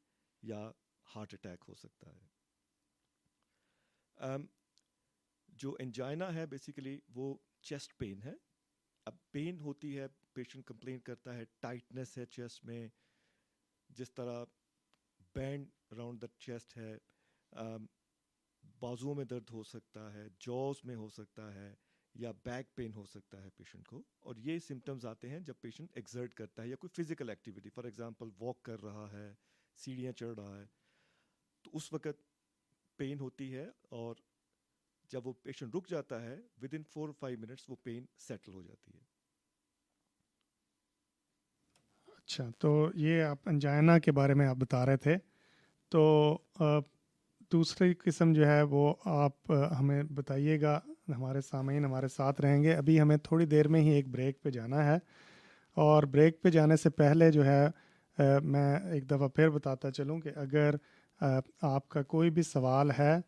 یا ہارٹ اٹیک ہو سکتا ہے. جو انجائنا ہے بیسیکلی وہ چیسٹ پین ہے. اب پین ہوتی ہے, پیشنٹ کمپلین کرتا ہے ٹائٹنس ہے چیسٹ میں, جس طرح بینڈ اراؤنڈ دا چیسٹ ہے, بازوؤں میں درد ہو سکتا ہے, جوز میں ہو سکتا ہے, یا بیک پین ہو سکتا ہے پیشنٹ کو. اور یہ سمٹمز آتے ہیں جب پیشنٹ ایگزرٹ کرتا ہے یا کوئی physical activity, for example walk کر رہا ہے, سیڑھیاں چڑھ رہا ہے, تو اس وقت پین ہوتی ہے. اور جب وہ پیشنٹ رک جاتا ہے ود ان 4-5 منٹس وہ پین سیٹل ہو جاتی ہے.
اچھا، تو یہ آپ انجائنا کے بارے میں آپ بتا رہے تھے. تو دوسری قسم جو ہے وہ آپ ہمیں بتائیے گا. ہمارے سامعین ہمارے ساتھ رہیں گے. ابھی ہمیں تھوڑی دیر میں ہی ایک بریک پہ جانا ہے، اور بریک پہ جانے سے پہلے جو ہے میں ایک دفعہ پھر بتاتا چلوں کہ اگر آپ کا کوئی بھی سوال ہے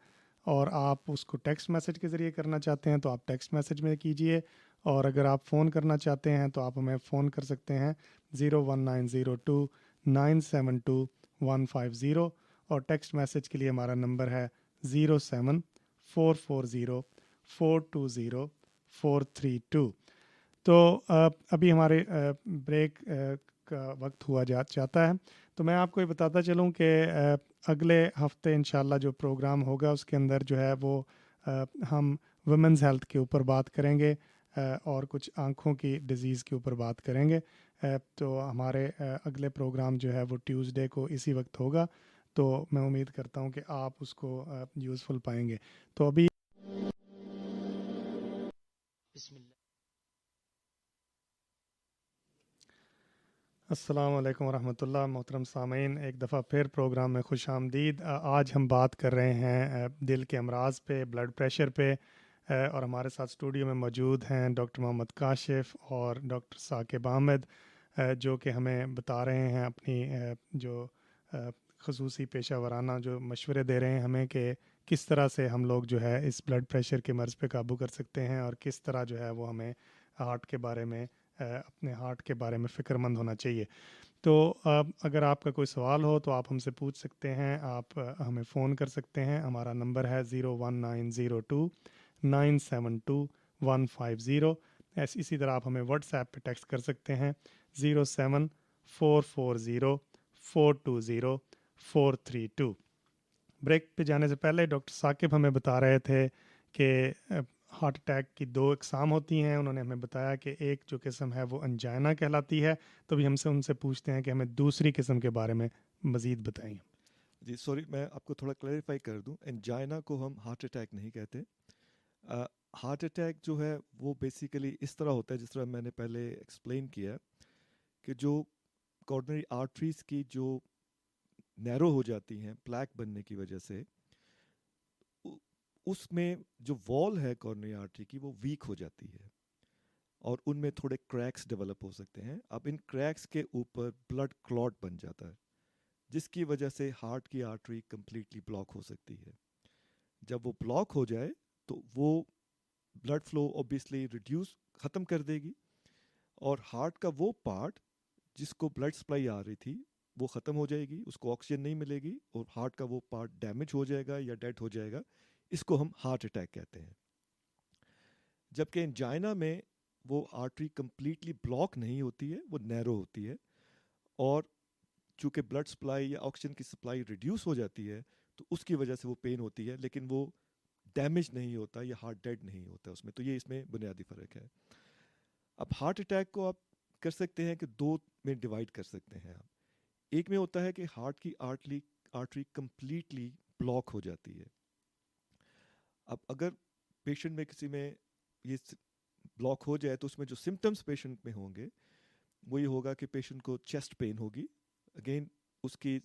اور آپ اس کو ٹیکسٹ میسج کے ذریعے کرنا چاہتے ہیں تو آپ ٹیکسٹ میسج میں کیجئے، اور اگر آپ فون کرنا چاہتے ہیں تو آپ ہمیں فون کر سکتے ہیں 01902-972-150، اور ٹیکسٹ میسج کے لیے ہمارا نمبر ہے 07440-420-432. تو ابھی ہمارے بریک کا وقت ہوا جاتا ہے. تو میں آپ کو یہ بتاتا چلوں کہ اگلے ہفتے انشاءاللہ جو پروگرام ہوگا اس کے اندر جو ہے وہ ہم ویمنز ہیلتھ کے اوپر بات کریں گے، اور کچھ آنکھوں کی ڈیزیز کے اوپر بات کریں گے. تو ہمارے اگلے پروگرام جو ہے وہ ٹیوزڈے کو اسی وقت ہوگا. تو میں امید کرتا ہوں کہ آپ اس کو یوزفل پائیں گے. تو ابھی
بسم اللہ.
السلام علیکم ورحمۃ اللہ. محترم سامعین، ایک دفعہ پھر پروگرام میں خوش آمدید. آج ہم بات کر رہے ہیں دل کے امراض پہ، بلڈ پریشر پہ، اور ہمارے ساتھ اسٹوڈیو میں موجود ہیں ڈاکٹر محمد کاشف اور ڈاکٹر ثاقب احمد، جو کہ ہمیں بتا رہے ہیں اپنی جو خصوصی پیشہ ورانہ جو مشورے دے رہے ہیں ہمیں کہ کس طرح سے ہم لوگ جو ہے اس بلڈ پریشر کے مرض پہ قابو کر سکتے ہیں، اور کس طرح جو ہے وہ ہمیں ہارٹ کے بارے میں اپنے ہارٹ کے بارے میں فکر مند ہونا چاہیے. تو اگر آپ کا کوئی سوال ہو تو آپ ہم سے پوچھ سکتے ہیں، آپ ہمیں فون کر سکتے ہیں. ہمارا نمبر ہے 01902-972-150. اسی طرح آپ ہمیں واٹس ایپ پہ ٹیکسٹ کر سکتے ہیں 07440-420-432. بریک پہ جانے سے پہلے ڈاکٹر ثاقب ہمیں بتا رہے تھے کہ ہارٹ اٹیک کی 2 اقسام ہوتی ہیں. انہوں نے ہمیں بتایا کہ ایک جو قسم ہے وہ انجائنا کہلاتی ہے. تو بھی ہم سے ان سے پوچھتے ہیں کہ ہمیں دوسری قسم کے بارے میں مزید بتائیں.
جی سوری، میں آپ کو تھوڑا کلیریفائی کر دوں. انجائنا کو ہم ہارٹ اٹیک نہیں کہتے. ہارٹ اٹیک جو ہے وہ بیسیکلی اس طرح ہوتا ہے جس طرح میں نے پہلے ایکسپلین کیا کہ جو کارنری آرٹریز کی جو نیرو ہو جاتی ہیں پلیک بننے کی وجہ سے، اس میں جو وال ہے کارنری آرٹری کی وہ ویک ہو جاتی ہے اور ان میں تھوڑے کریکس ڈیولپ ہو سکتے ہیں. اب ان کریکس کے اوپر بلڈ کلاٹ بن جاتا ہے جس کی وجہ سے ہارٹ کی آرٹری کمپلیٹلی بلاک ہو سکتی ہے. جب وہ بلاک ہو جائے تو وہ بلڈ فلو اوبیسلی ریڈیوس ختم کر دے گی، اور ہارٹ کا وہ پارٹ جس کو بلڈ سپلائی آ رہی تھی وہ ختم ہو جائے گی، اس کو آکسیجن نہیں ملے گی، اور ہارٹ کا وہ پارٹ ڈیمیج ہو جائے گا یا ڈیڈ ہو جائے گا. اس کو ہم ہارٹ اٹیک کہتے ہیں. جبکہ انجائنا میں وہ آرٹری کمپلیٹلی بلاک نہیں ہوتی ہے، وہ نیرو ہوتی ہے، اور چونکہ بلڈ سپلائی یا آکسیجن کی سپلائی ریڈیوس ہو جاتی ہے تو اس کی وجہ سے وہ پین ہوتی ہے، لیکن وہ ڈیمیج نہیں ہوتا یا ہارٹ ڈیڈ نہیں ہوتا اس میں. تو یہ اس میں بنیادی فرق ہے. اب ہارٹ اٹیک کو آپ کر سکتے ہیں کہ 2 میں ڈیوائڈ کر سکتے ہیں. آپ ایک میں ہوتا ہے کہ ہارٹ کی آرٹری کمپلیٹلی بلاک ہو جاتی ہے. اب اگر پیشنٹ میں کسی میں یہ بلاک ہو جائے تو اس میں جو سمٹمز پیشنٹ میں ہوں گے وہ یہ ہوگا کہ پیشنٹ کو چیسٹ پین ہوگی. اگین اس کی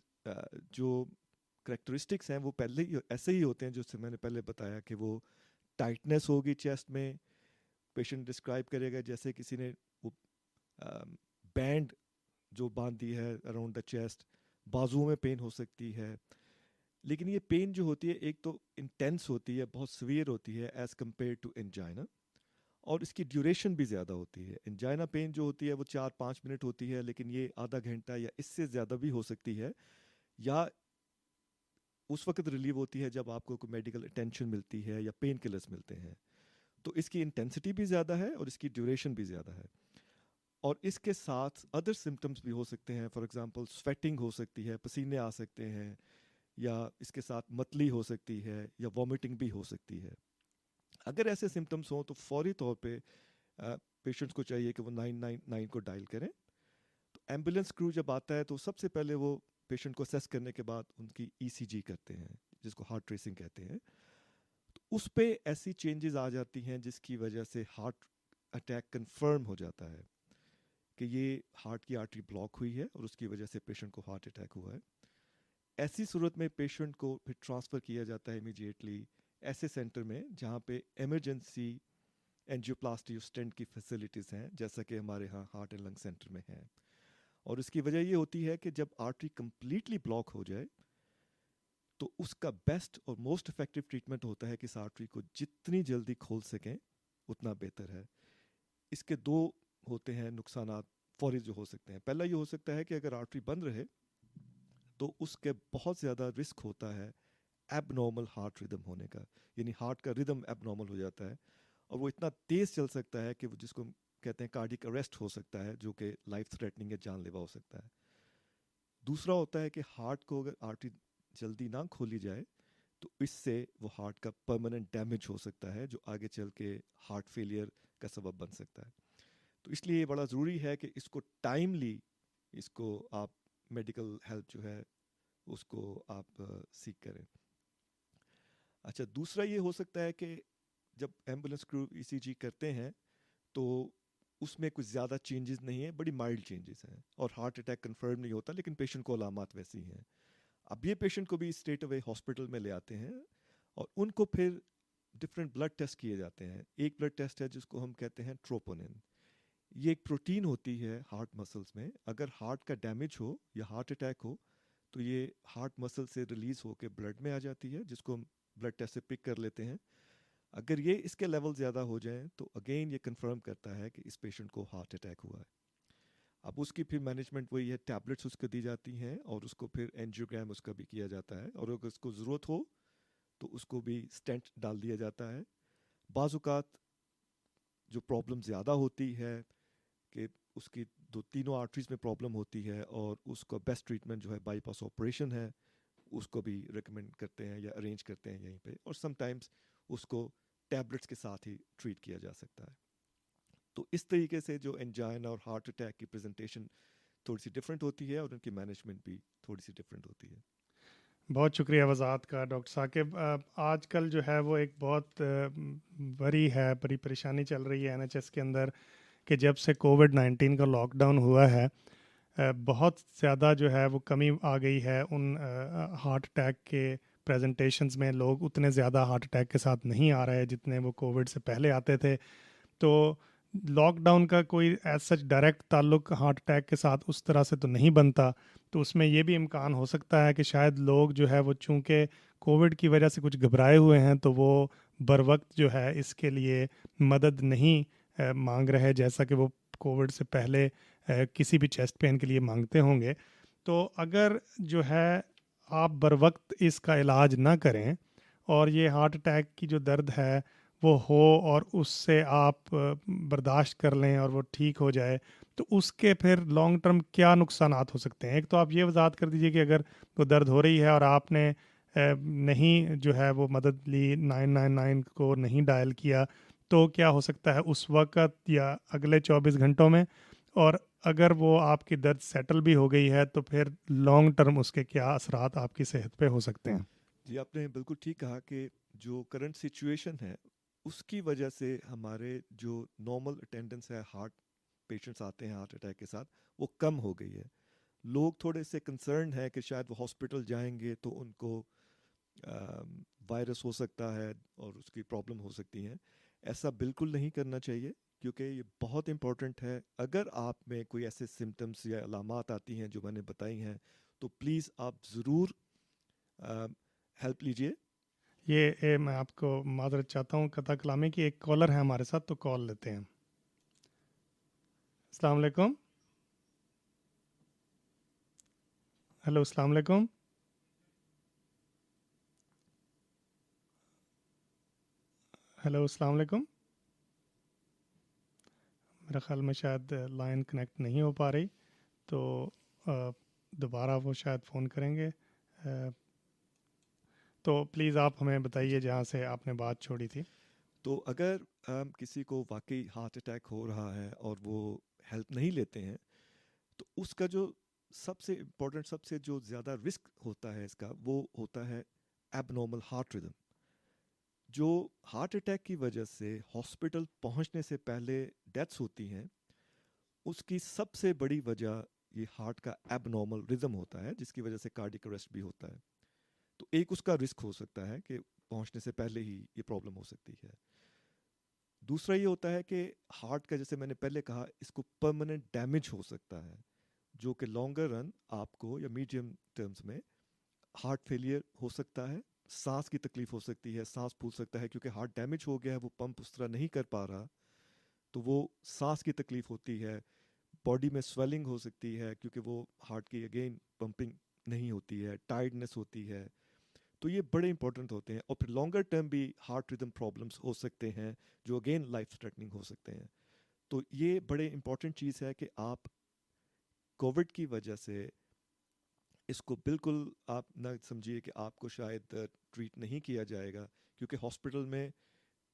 جو کریکٹرسٹکس ہیں وہ پہلے ہی ایسے ہی ہوتے ہیں جو سے میں نے پہلے بتایا کہ وہ ٹائٹنس ہوگی چیسٹ میں. پیشنٹ ڈسکرائب کرے گا جیسے کسی نے وہ بینڈ جو باندھی ہے اراؤنڈ دا چیسٹ. بازو میں پین ہو سکتی ہے، لیکن یہ پین جو ہوتی ہے ایک تو انٹینس ہوتی ہے، بہت سویئر ہوتی ہے ایز کمپیئر ٹو انجائنا، اور اس کی ڈیوریشن بھی زیادہ ہوتی ہے. انجائنا پین جو ہوتی ہے وہ 4-5 منٹ ہوتی ہے، لیکن یہ آدھا گھنٹہ یا اس سے زیادہ بھی ہو سکتی ہے، یا اس وقت ریلیو ہوتی ہے جب آپ کو کوئی میڈیکل اٹینشن ملتی ہے یا پین کلرز ملتے ہیں. تو اس کی انٹینسٹی بھی زیادہ ہے اور اس کی ڈیوریشن بھی زیادہ ہے. اور اس کے ساتھ ادر سمٹمز بھی ہو سکتے ہیں. فار ایگزامپل سویٹنگ ہو سکتی ہے، پسینے آ سکتے ہیں، یا اس کے ساتھ متلی ہو سکتی ہے، یا وامٹنگ بھی ہو سکتی ہے. اگر ایسے سمٹمز ہوں تو فوری طور پہ پیشنٹس کو چاہیے کہ وہ 999 کو ڈائل کریں. تو ایمبولینس کرو جب آتا ہے تو سب سے پہلے وہ پیشنٹ کو اسیس کرنے کے بعد ان کی ای سی جی کرتے ہیں جس کو ہارٹ ریسنگ کہتے ہیں. تو اس پہ ایسی چینجز آ جاتی ہیں جس کی وجہ سے ہارٹ اٹیک کنفرم ہو جاتا ہے کہ یہ ہارٹ کی آرٹری بلاک ہوئی ہے اور اس کی وجہ سے پیشنٹ کو ہارٹ اٹیک ہوا ہے. ایسی صورت میں پیشنٹ کو پھر ٹرانسفر کیا جاتا ہے امیڈیٹلی ایسے سینٹر میں جہاں پہ ایمرجنسی اینجیوپلاسٹی اسٹینٹ کی فیسلٹیز ہیں, جیسا کہ ہمارے ہاں ہارٹ اینڈ لنگ سینٹر میں ہیں. اور اس کی وجہ یہ ہوتی ہے کہ جب آرٹری کمپلیٹلی بلاک ہو جائے تو اس کا بیسٹ اور موسٹ افیکٹو ٹریٹمنٹ ہوتا ہے کہ اس آرٹری کو جتنی جلدی کھول سکیں اتنا بہتر ہے. اس کے دو ہوتے ہیں نقصانات فوری جو ہو سکتے ہیں. پہلا یہ ہو سکتا ہے کہ اگر آرٹری بند رہے تو اس کے بہت زیادہ رسک ہوتا ہے ایب نارمل ہارٹ ردم ہونے کا, یعنی ہارٹ کا ردم ایب نارمل ہو جاتا ہے اور وہ اتنا تیز چل سکتا ہے کہ وہ جس کو کہتے ہیں کارڈیک اریسٹ ہو سکتا ہے, جو کہ لائف تھریٹننگ یا جان لیوا ہو سکتا ہے. دوسرا ہوتا ہے کہ ہارٹ کو اگر آرٹری جلدی نہ کھولی جائے تو اس سے وہ ہارٹ کا پرماننٹ ڈیمیج ہو سکتا ہے جو آگے چل کے ہارٹ فیلئر کا سبب بن سکتا ہے. تو اس لیے یہ بڑا ضروری ہے کہ اس کو ٹائملی اس کو آپ میڈیکل ہیلپ جو ہے اس کو آپ سیکھ کریں. اچھا, دوسرا یہ ہو سکتا ہے کہ جب ایمبولینس کرو ای سی جی کرتے ہیں تو اس میں کچھ زیادہ چینجز نہیں ہیں, بڑی مائلڈ چینجز ہیں اور ہارٹ اٹیک کنفرم نہیں ہوتا, لیکن پیشنٹ کو علامات ویسی ہیں. اب یہ پیشنٹ کو بھی اسٹریٹ اوے ہاسپٹل میں لے آتے ہیں اور ان کو پھر ڈفرینٹ بلڈ ٹیسٹ کیے جاتے ہیں. ایک بلڈ ٹیسٹ ہے جس کو ہم کہتے ہیں ٹروپونن. یہ ایک پروٹین ہوتی ہے ہارٹ مسلس میں. اگر ہارٹ کا ڈیمیج ہو یا ہارٹ اٹیک ہو تو یہ ہارٹ مسل سے ریلیز ہو کے بلڈ میں آ جاتی ہے, جس کو ہم بلڈ ٹیسٹ سے پک کر لیتے ہیں. اگر یہ اس کے لیول زیادہ ہو جائیں تو اگین یہ کنفرم کرتا ہے کہ اس پیشنٹ کو ہارٹ اٹیک ہوا ہے. اب اس کی پھر مینجمنٹ وہی ہے, ٹیبلٹس اس کو دی جاتی ہیں اور اس کو پھر اینجیوگرام اس کا بھی کیا جاتا ہے, اور اگر اس کو ضرورت ہو تو اس کو بھی اسٹینٹ ڈال دیا جاتا ہے. بعض اوقات جو پرابلم زیادہ ہوتی ہے کہ اس کی تینوں آرٹریز میں پرابلم ہوتی ہے اور اس کا بیسٹ ٹریٹمنٹ جو ہے بائی پاس آپریشن ہے, اس کو بھی ریکمینڈ کرتے ہیں یا ارینج کرتے ہیں یہیں پہ, اور سم ٹائمز اس کو ٹیبلٹس کے ساتھ ہی ٹریٹ کیا جا سکتا ہے. تو اس طریقے سے جو انجائنا اور ہارٹ اٹیک کی پریزنٹیشن تھوڑی سی ڈفرینٹ ہوتی ہے اور ان کی مینجمنٹ بھی تھوڑی سی ڈفرینٹ ہوتی ہے.
بہت شکریہ وضاحت کا ڈاکٹر ثاقب. آج کل جو ہے وہ ایک بہت بڑی پریشانی چل رہی ہے NHS کے اندر کہ جب سے کووڈ-19 کا لاک ڈاؤن ہوا ہے بہت زیادہ جو ہے وہ کمی آ گئی ہے ان ہارٹ اٹیک کے پریزنٹیشنز میں. لوگ اتنے زیادہ ہارٹ اٹیک کے ساتھ نہیں آ رہے جتنے وہ کووڈ سے پہلے آتے تھے. تو لاک ڈاؤن کا کوئی ایز سچ ڈائریکٹ تعلق ہارٹ اٹیک کے ساتھ اس طرح سے تو نہیں بنتا, تو اس میں یہ بھی امکان ہو سکتا ہے کہ شاید لوگ جو ہے وہ چونکہ کووڈ کی وجہ سے کچھ گھبرائے ہوئے ہیں تو وہ بر وقت جو ہے اس کے لیے مدد نہیں مانگ رہے جیسا کہ وہ کووڈ سے پہلے کسی بھی چیسٹ پین کے لیے مانگتے ہوں گے. تو اگر جو ہے آپ بر وقت اس کا علاج نہ کریں اور یہ ہارٹ اٹیک کی جو درد ہے وہ ہو اور اس سے آپ برداشت کر لیں اور وہ ٹھیک ہو جائے, تو اس کے پھر لانگ ٹرم کیا نقصانات ہو سکتے ہیں؟ ایک تو آپ یہ وضاحت کر دیجئے کہ اگر وہ درد ہو رہی ہے اور آپ نے نہیں جو ہے وہ مدد لی 999 کو نہیں ڈائل کیا تو کیا ہو سکتا ہے اس وقت یا اگلے 24 گھنٹوں میں, اور اگر وہ آپ کی درد سیٹل بھی ہو گئی ہے تو پھر لانگ ٹرم اس کے کیا اثرات آپ کی صحت پہ ہو سکتے ہیں؟
جی, آپ نے بالکل ٹھیک کہا کہ جو کرنٹ سچویشن ہے اس کی وجہ سے ہمارے جو نارمل اٹینڈنس ہے ہارٹ پیشنٹس آتے ہیں ہارٹ اٹیک کے ساتھ وہ کم ہو گئی ہے. لوگ تھوڑے سے کنسرن ہے کہ شاید وہ ہاسپٹل جائیں گے تو ان کو وائرس ہو سکتا ہے اور اس کی پرابلم ہو سکتی ہیں. ایسا بالکل نہیں کرنا چاہیے کیونکہ یہ بہت امپورٹنٹ ہے. اگر آپ میں کوئی ایسے سمٹمس یا علامات آتی ہیں جو میں نے بتائی ہیں تو پلیز آپ ضرور ہیلپ لیجئے.
یہ میں آپ کو معذرت چاہتا ہوں قطع کلامی کی, ایک کالر ہے ہمارے ساتھ تو کال لیتے ہیں. السلام علیکم. ہیلو, السلام علیکم. ہیلو, السلام علیکم. میرا خیال میں شاید لائن کنیکٹ نہیں ہو پا رہی, تو دوبارہ وہ شاید فون کریں گے. تو پلیز آپ ہمیں بتائیے جہاں سے آپ نے بات چھوڑی تھی.
تو اگر کسی کو واقعی ہارٹ اٹیک ہو رہا ہے اور وہ ہیلپ نہیں لیتے ہیں تو اس کا جو سب سے امپورٹنٹ, سب سے جو زیادہ رسک ہوتا ہے اس کا, وہ ہوتا ہے ایب نارمل ہارٹ ردم. جو ہارٹ اٹیک کی وجہ سے ہاسپٹل پہنچنے سے پہلے ڈیتھس ہوتی ہیں، اس کی سب سے بڑی وجہ یہ ہارٹ کا ایب نارمل ریزم ہوتا ہے، جس کی وجہ سے کارڈک اریسٹ بھی ہوتا ہے. تو ایک اس کا رسک ہو سکتا ہے کہ پہنچنے سے پہلے ہی یہ پرابلم ہو سکتی ہے. دوسرا یہ ہوتا ہے کہ ہارٹ کا، جیسے میں نے پہلے کہا، اس کو پرماننٹ ڈیمیج ہو سکتا ہے، جو کہ لانگر رن آپ کو یا میڈیم ٹرمز میں ہارٹ فیلئر ہو سکتا ہے، سانس کی تکلیف ہو سکتی ہے، سانس پھول سکتا ہے کیونکہ ہارٹ ڈیمیج ہو گیا ہے، وہ پمپ اس طرح نہیں کر پا رہا، تو وہ سانس کی تکلیف ہوتی ہے. باڈی میں سویلنگ ہو سکتی ہے کیونکہ وہ ہارٹ کی اگین پمپنگ نہیں ہوتی ہے، ٹائرڈنس ہوتی ہے. تو یہ بڑے امپورٹنٹ ہوتے ہیں. اور پھر لانگر ٹرم بھی ہارٹ ریدم پرابلمس ہو سکتے ہیں جو اگین لائف تھریٹننگ ہو سکتے ہیں. تو یہ بڑے امپورٹنٹ چیز ہے کہ آپ کووڈ کی وجہ سے اس کو بالکل آپ نہ سمجھیے کہ آپ کو شاید ٹریٹ نہیں کیا جائے گا، کیونکہ ہاسپٹل میں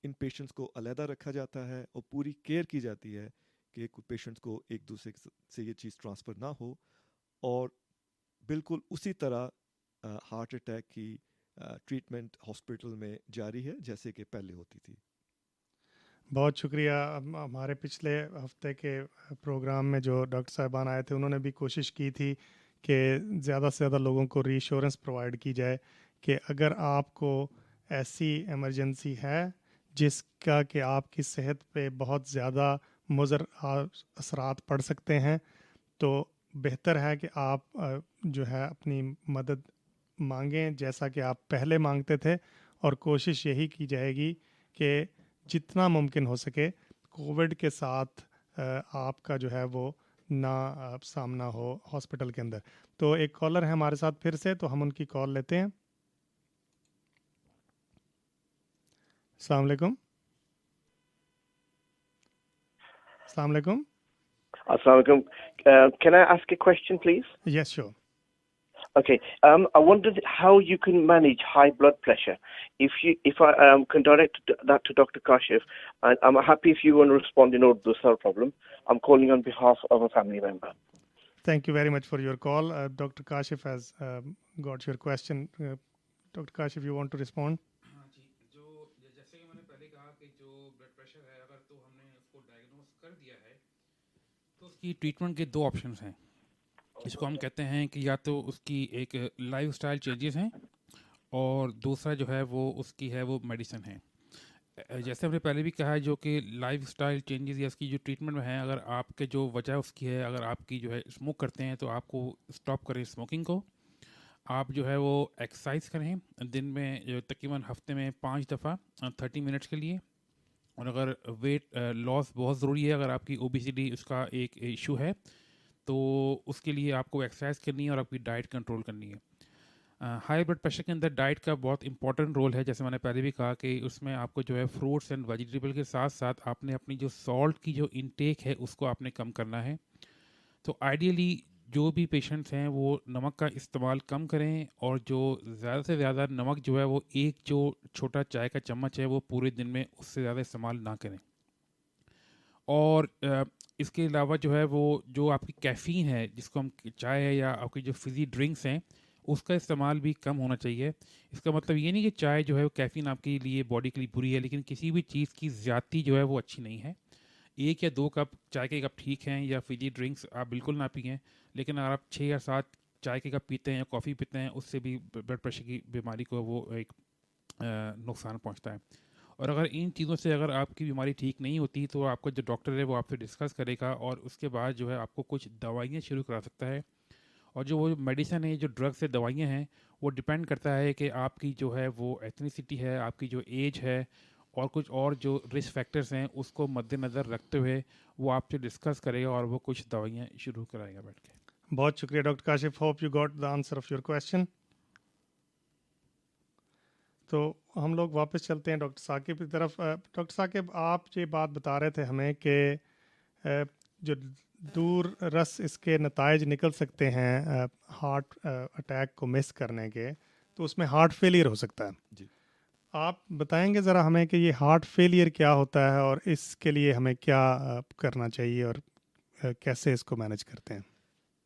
ان پیشنٹس کو علیحدہ رکھا جاتا ہے اور پوری کیئر کی جاتی ہے کہ پیشنٹس کو ایک دوسرے سے یہ چیز ٹرانسفر نہ ہو. اور بالکل اسی طرح ہارٹ اٹیک کی ٹریٹمنٹ ہاسپٹل میں جاری ہے جیسے کہ پہلے ہوتی تھی.
بہت شکریہ. ہمارے پچھلے ہفتے کے پروگرام میں جو ڈاکٹر صاحبان آئے تھے، انہوں نے بھی کوشش کی تھی کہ زیادہ سے زیادہ لوگوں کو ری ایشورنس پرووائڈ کی جائے کہ اگر آپ کو ایسی ایمرجنسی ہے جس کا کہ آپ کی صحت پہ بہت زیادہ مضر اثرات پڑ سکتے ہیں، تو بہتر ہے کہ آپ جو ہے اپنی مدد مانگیں جیسا کہ آپ پہلے مانگتے تھے. اور کوشش یہی کی جائے گی کہ جتنا ممکن ہو سکے کووڈ کے ساتھ آپ کا جو ہے وہ نہ سامنا ہو ہاسپٹل کے اندر. تو ایک کالر ہے ہمارے ساتھ پھر سے، تو ہم ان کی کال لیتے ہیں. السلام علیکم. السلام علیکم.
Assalamu alaikum. Can I ask a question, please?
Yes sure.
Okay. I wondered how you can manage high blood pressure. If I can direct that to Dr. Kashif, and I'm happy if you want to respond in order to solve the problem. I'm calling on behalf of a family member.
Thank you very much for your call. Dr. Kashif has got your question. Dr. Kashif, you want to respond?
ہاں جی، جو جیسے کہ میں نے پہلے کہا کہ جو بلڈ پریشر ہے، اگر تو ہم نے اس کو ڈائگنوز کر دیا ہے تو اس کی ٹریٹمنٹ کے دو آپشنس ہیں. اس کو ہم کہتے ہیں کہ یا تو اس کی ایک لائف اسٹائل چینجز ہیں، اور دوسرا جو ہے وہ اس کی ہے وہ میڈیسن ہے. جیسے ہم نے پہلے بھی کہا ہے، جو کہ لائف اسٹائل چینجز یا اس کی جو ٹریٹمنٹ میں ہے، اگر آپ کے جو وجہ اس کی ہے، اگر آپ کی جو ہے اسموک کرتے ہیں تو آپ کو اسٹاپ کریں اسموکنگ کو. آپ جو ہے وہ ایکسرسائز کریں دن میں جو تقریباً ہفتے میں 5 دفعہ 30 منٹس کے لیے. اور اگر ویٹ لاس بہت ضروری ہے، اگر آپ کی اوبیسٹی اس کا ایک ایشو ہے، تو اس کے لیے آپ کو ایکسرسائز کرنی ہے اور آپ کی ڈائٹ کنٹرول کرنی ہے. ہائی بلڈ پریشر کے اندر ڈائٹ کا بہت امپورٹنٹ رول ہے. جیسے میں نے پہلے بھی کہا کہ اس میں آپ کو جو ہے فروٹس اینڈ ویجیٹیبل کے ساتھ ساتھ آپ نے اپنی جو سالٹ کی جو انٹیک ہے اس کو آپ نے کم کرنا ہے. تو آئیڈیلی جو بھی پیشنٹس ہیں وہ نمک کا استعمال کم کریں، اور جو زیادہ سے زیادہ نمک جو ہے وہ ایک جو چھوٹا چائے کا چمچ ہے وہ پورے دن میں اس سے زیادہ استعمال نہ کریں. اور اس کے علاوہ جو ہے وہ جو آپ کی کیفین ہے، جس کو ہم چائے ہے یا آپ کی جو فزی ڈرنکس ہیں، اس کا استعمال بھی کم ہونا چاہیے. اس کا مطلب یہ نہیں کہ چائے جو ہے وہ کیفین آپ کے لیے باڈی کے لیے بری ہے، لیکن کسی بھی چیز کی زیادتی جو ہے وہ اچھی نہیں ہے. 1 یا 2 کپ چائے کے کپ ٹھیک ہیں، یا فزی ڈرنکس آپ بالکل نہ پئیں، لیکن اگر آپ 6 یا 7 چائے کے کپ پیتے ہیں یا کافی پیتے ہیں، اس سے بھی بلڈ پریشر کی بیماری کو وہ ایک نقصان پہنچتا ہے. اور اگر ان چیزوں سے اگر آپ کی بیماری ٹھیک نہیں ہوتی تو آپ کا جو ڈاکٹر ہے وہ آپ سے ڈسکس کرے گا، اور اس کے بعد جو ہے آپ کو کچھ دوائیاں شروع کرا سکتا ہے. اور جو وہ میڈیسن ہے، جو ڈرگس ہے، دوائیاں ہیں، وہ ڈپینڈ کرتا ہے کہ آپ کی جو ہے وہ ایتھنیسٹی ہے، آپ کی جو ایج ہے، اور کچھ اور جو رسک فیکٹرز ہیں اس کو مد نظر رکھتے ہوئے وہ آپ سے ڈسکس کرے گا اور وہ کچھ دوائیاں شروع کرائے گا بیٹھ کے.
بہت شکریہ doctor Kashif. Hope you got the answer of your question. تو ہم لوگ واپس چلتے ہیں ڈاکٹر ثاقب کی طرف. ڈاکٹر ثاقب، آپ یہ بات بتا رہے تھے ہمیں کہ جو دور رس اس کے نتائج نکل سکتے ہیں ہارٹ اٹیک کو مس کرنے کے، تو اس میں ہارٹ فیلئر ہو سکتا ہے.
جی،
آپ بتائیں گے ذرا ہمیں کہ یہ ہارٹ فیلئر کیا ہوتا ہے اور اس کے لیے ہمیں کیا کرنا چاہیے اور کیسے اس کو مینج کرتے ہیں؟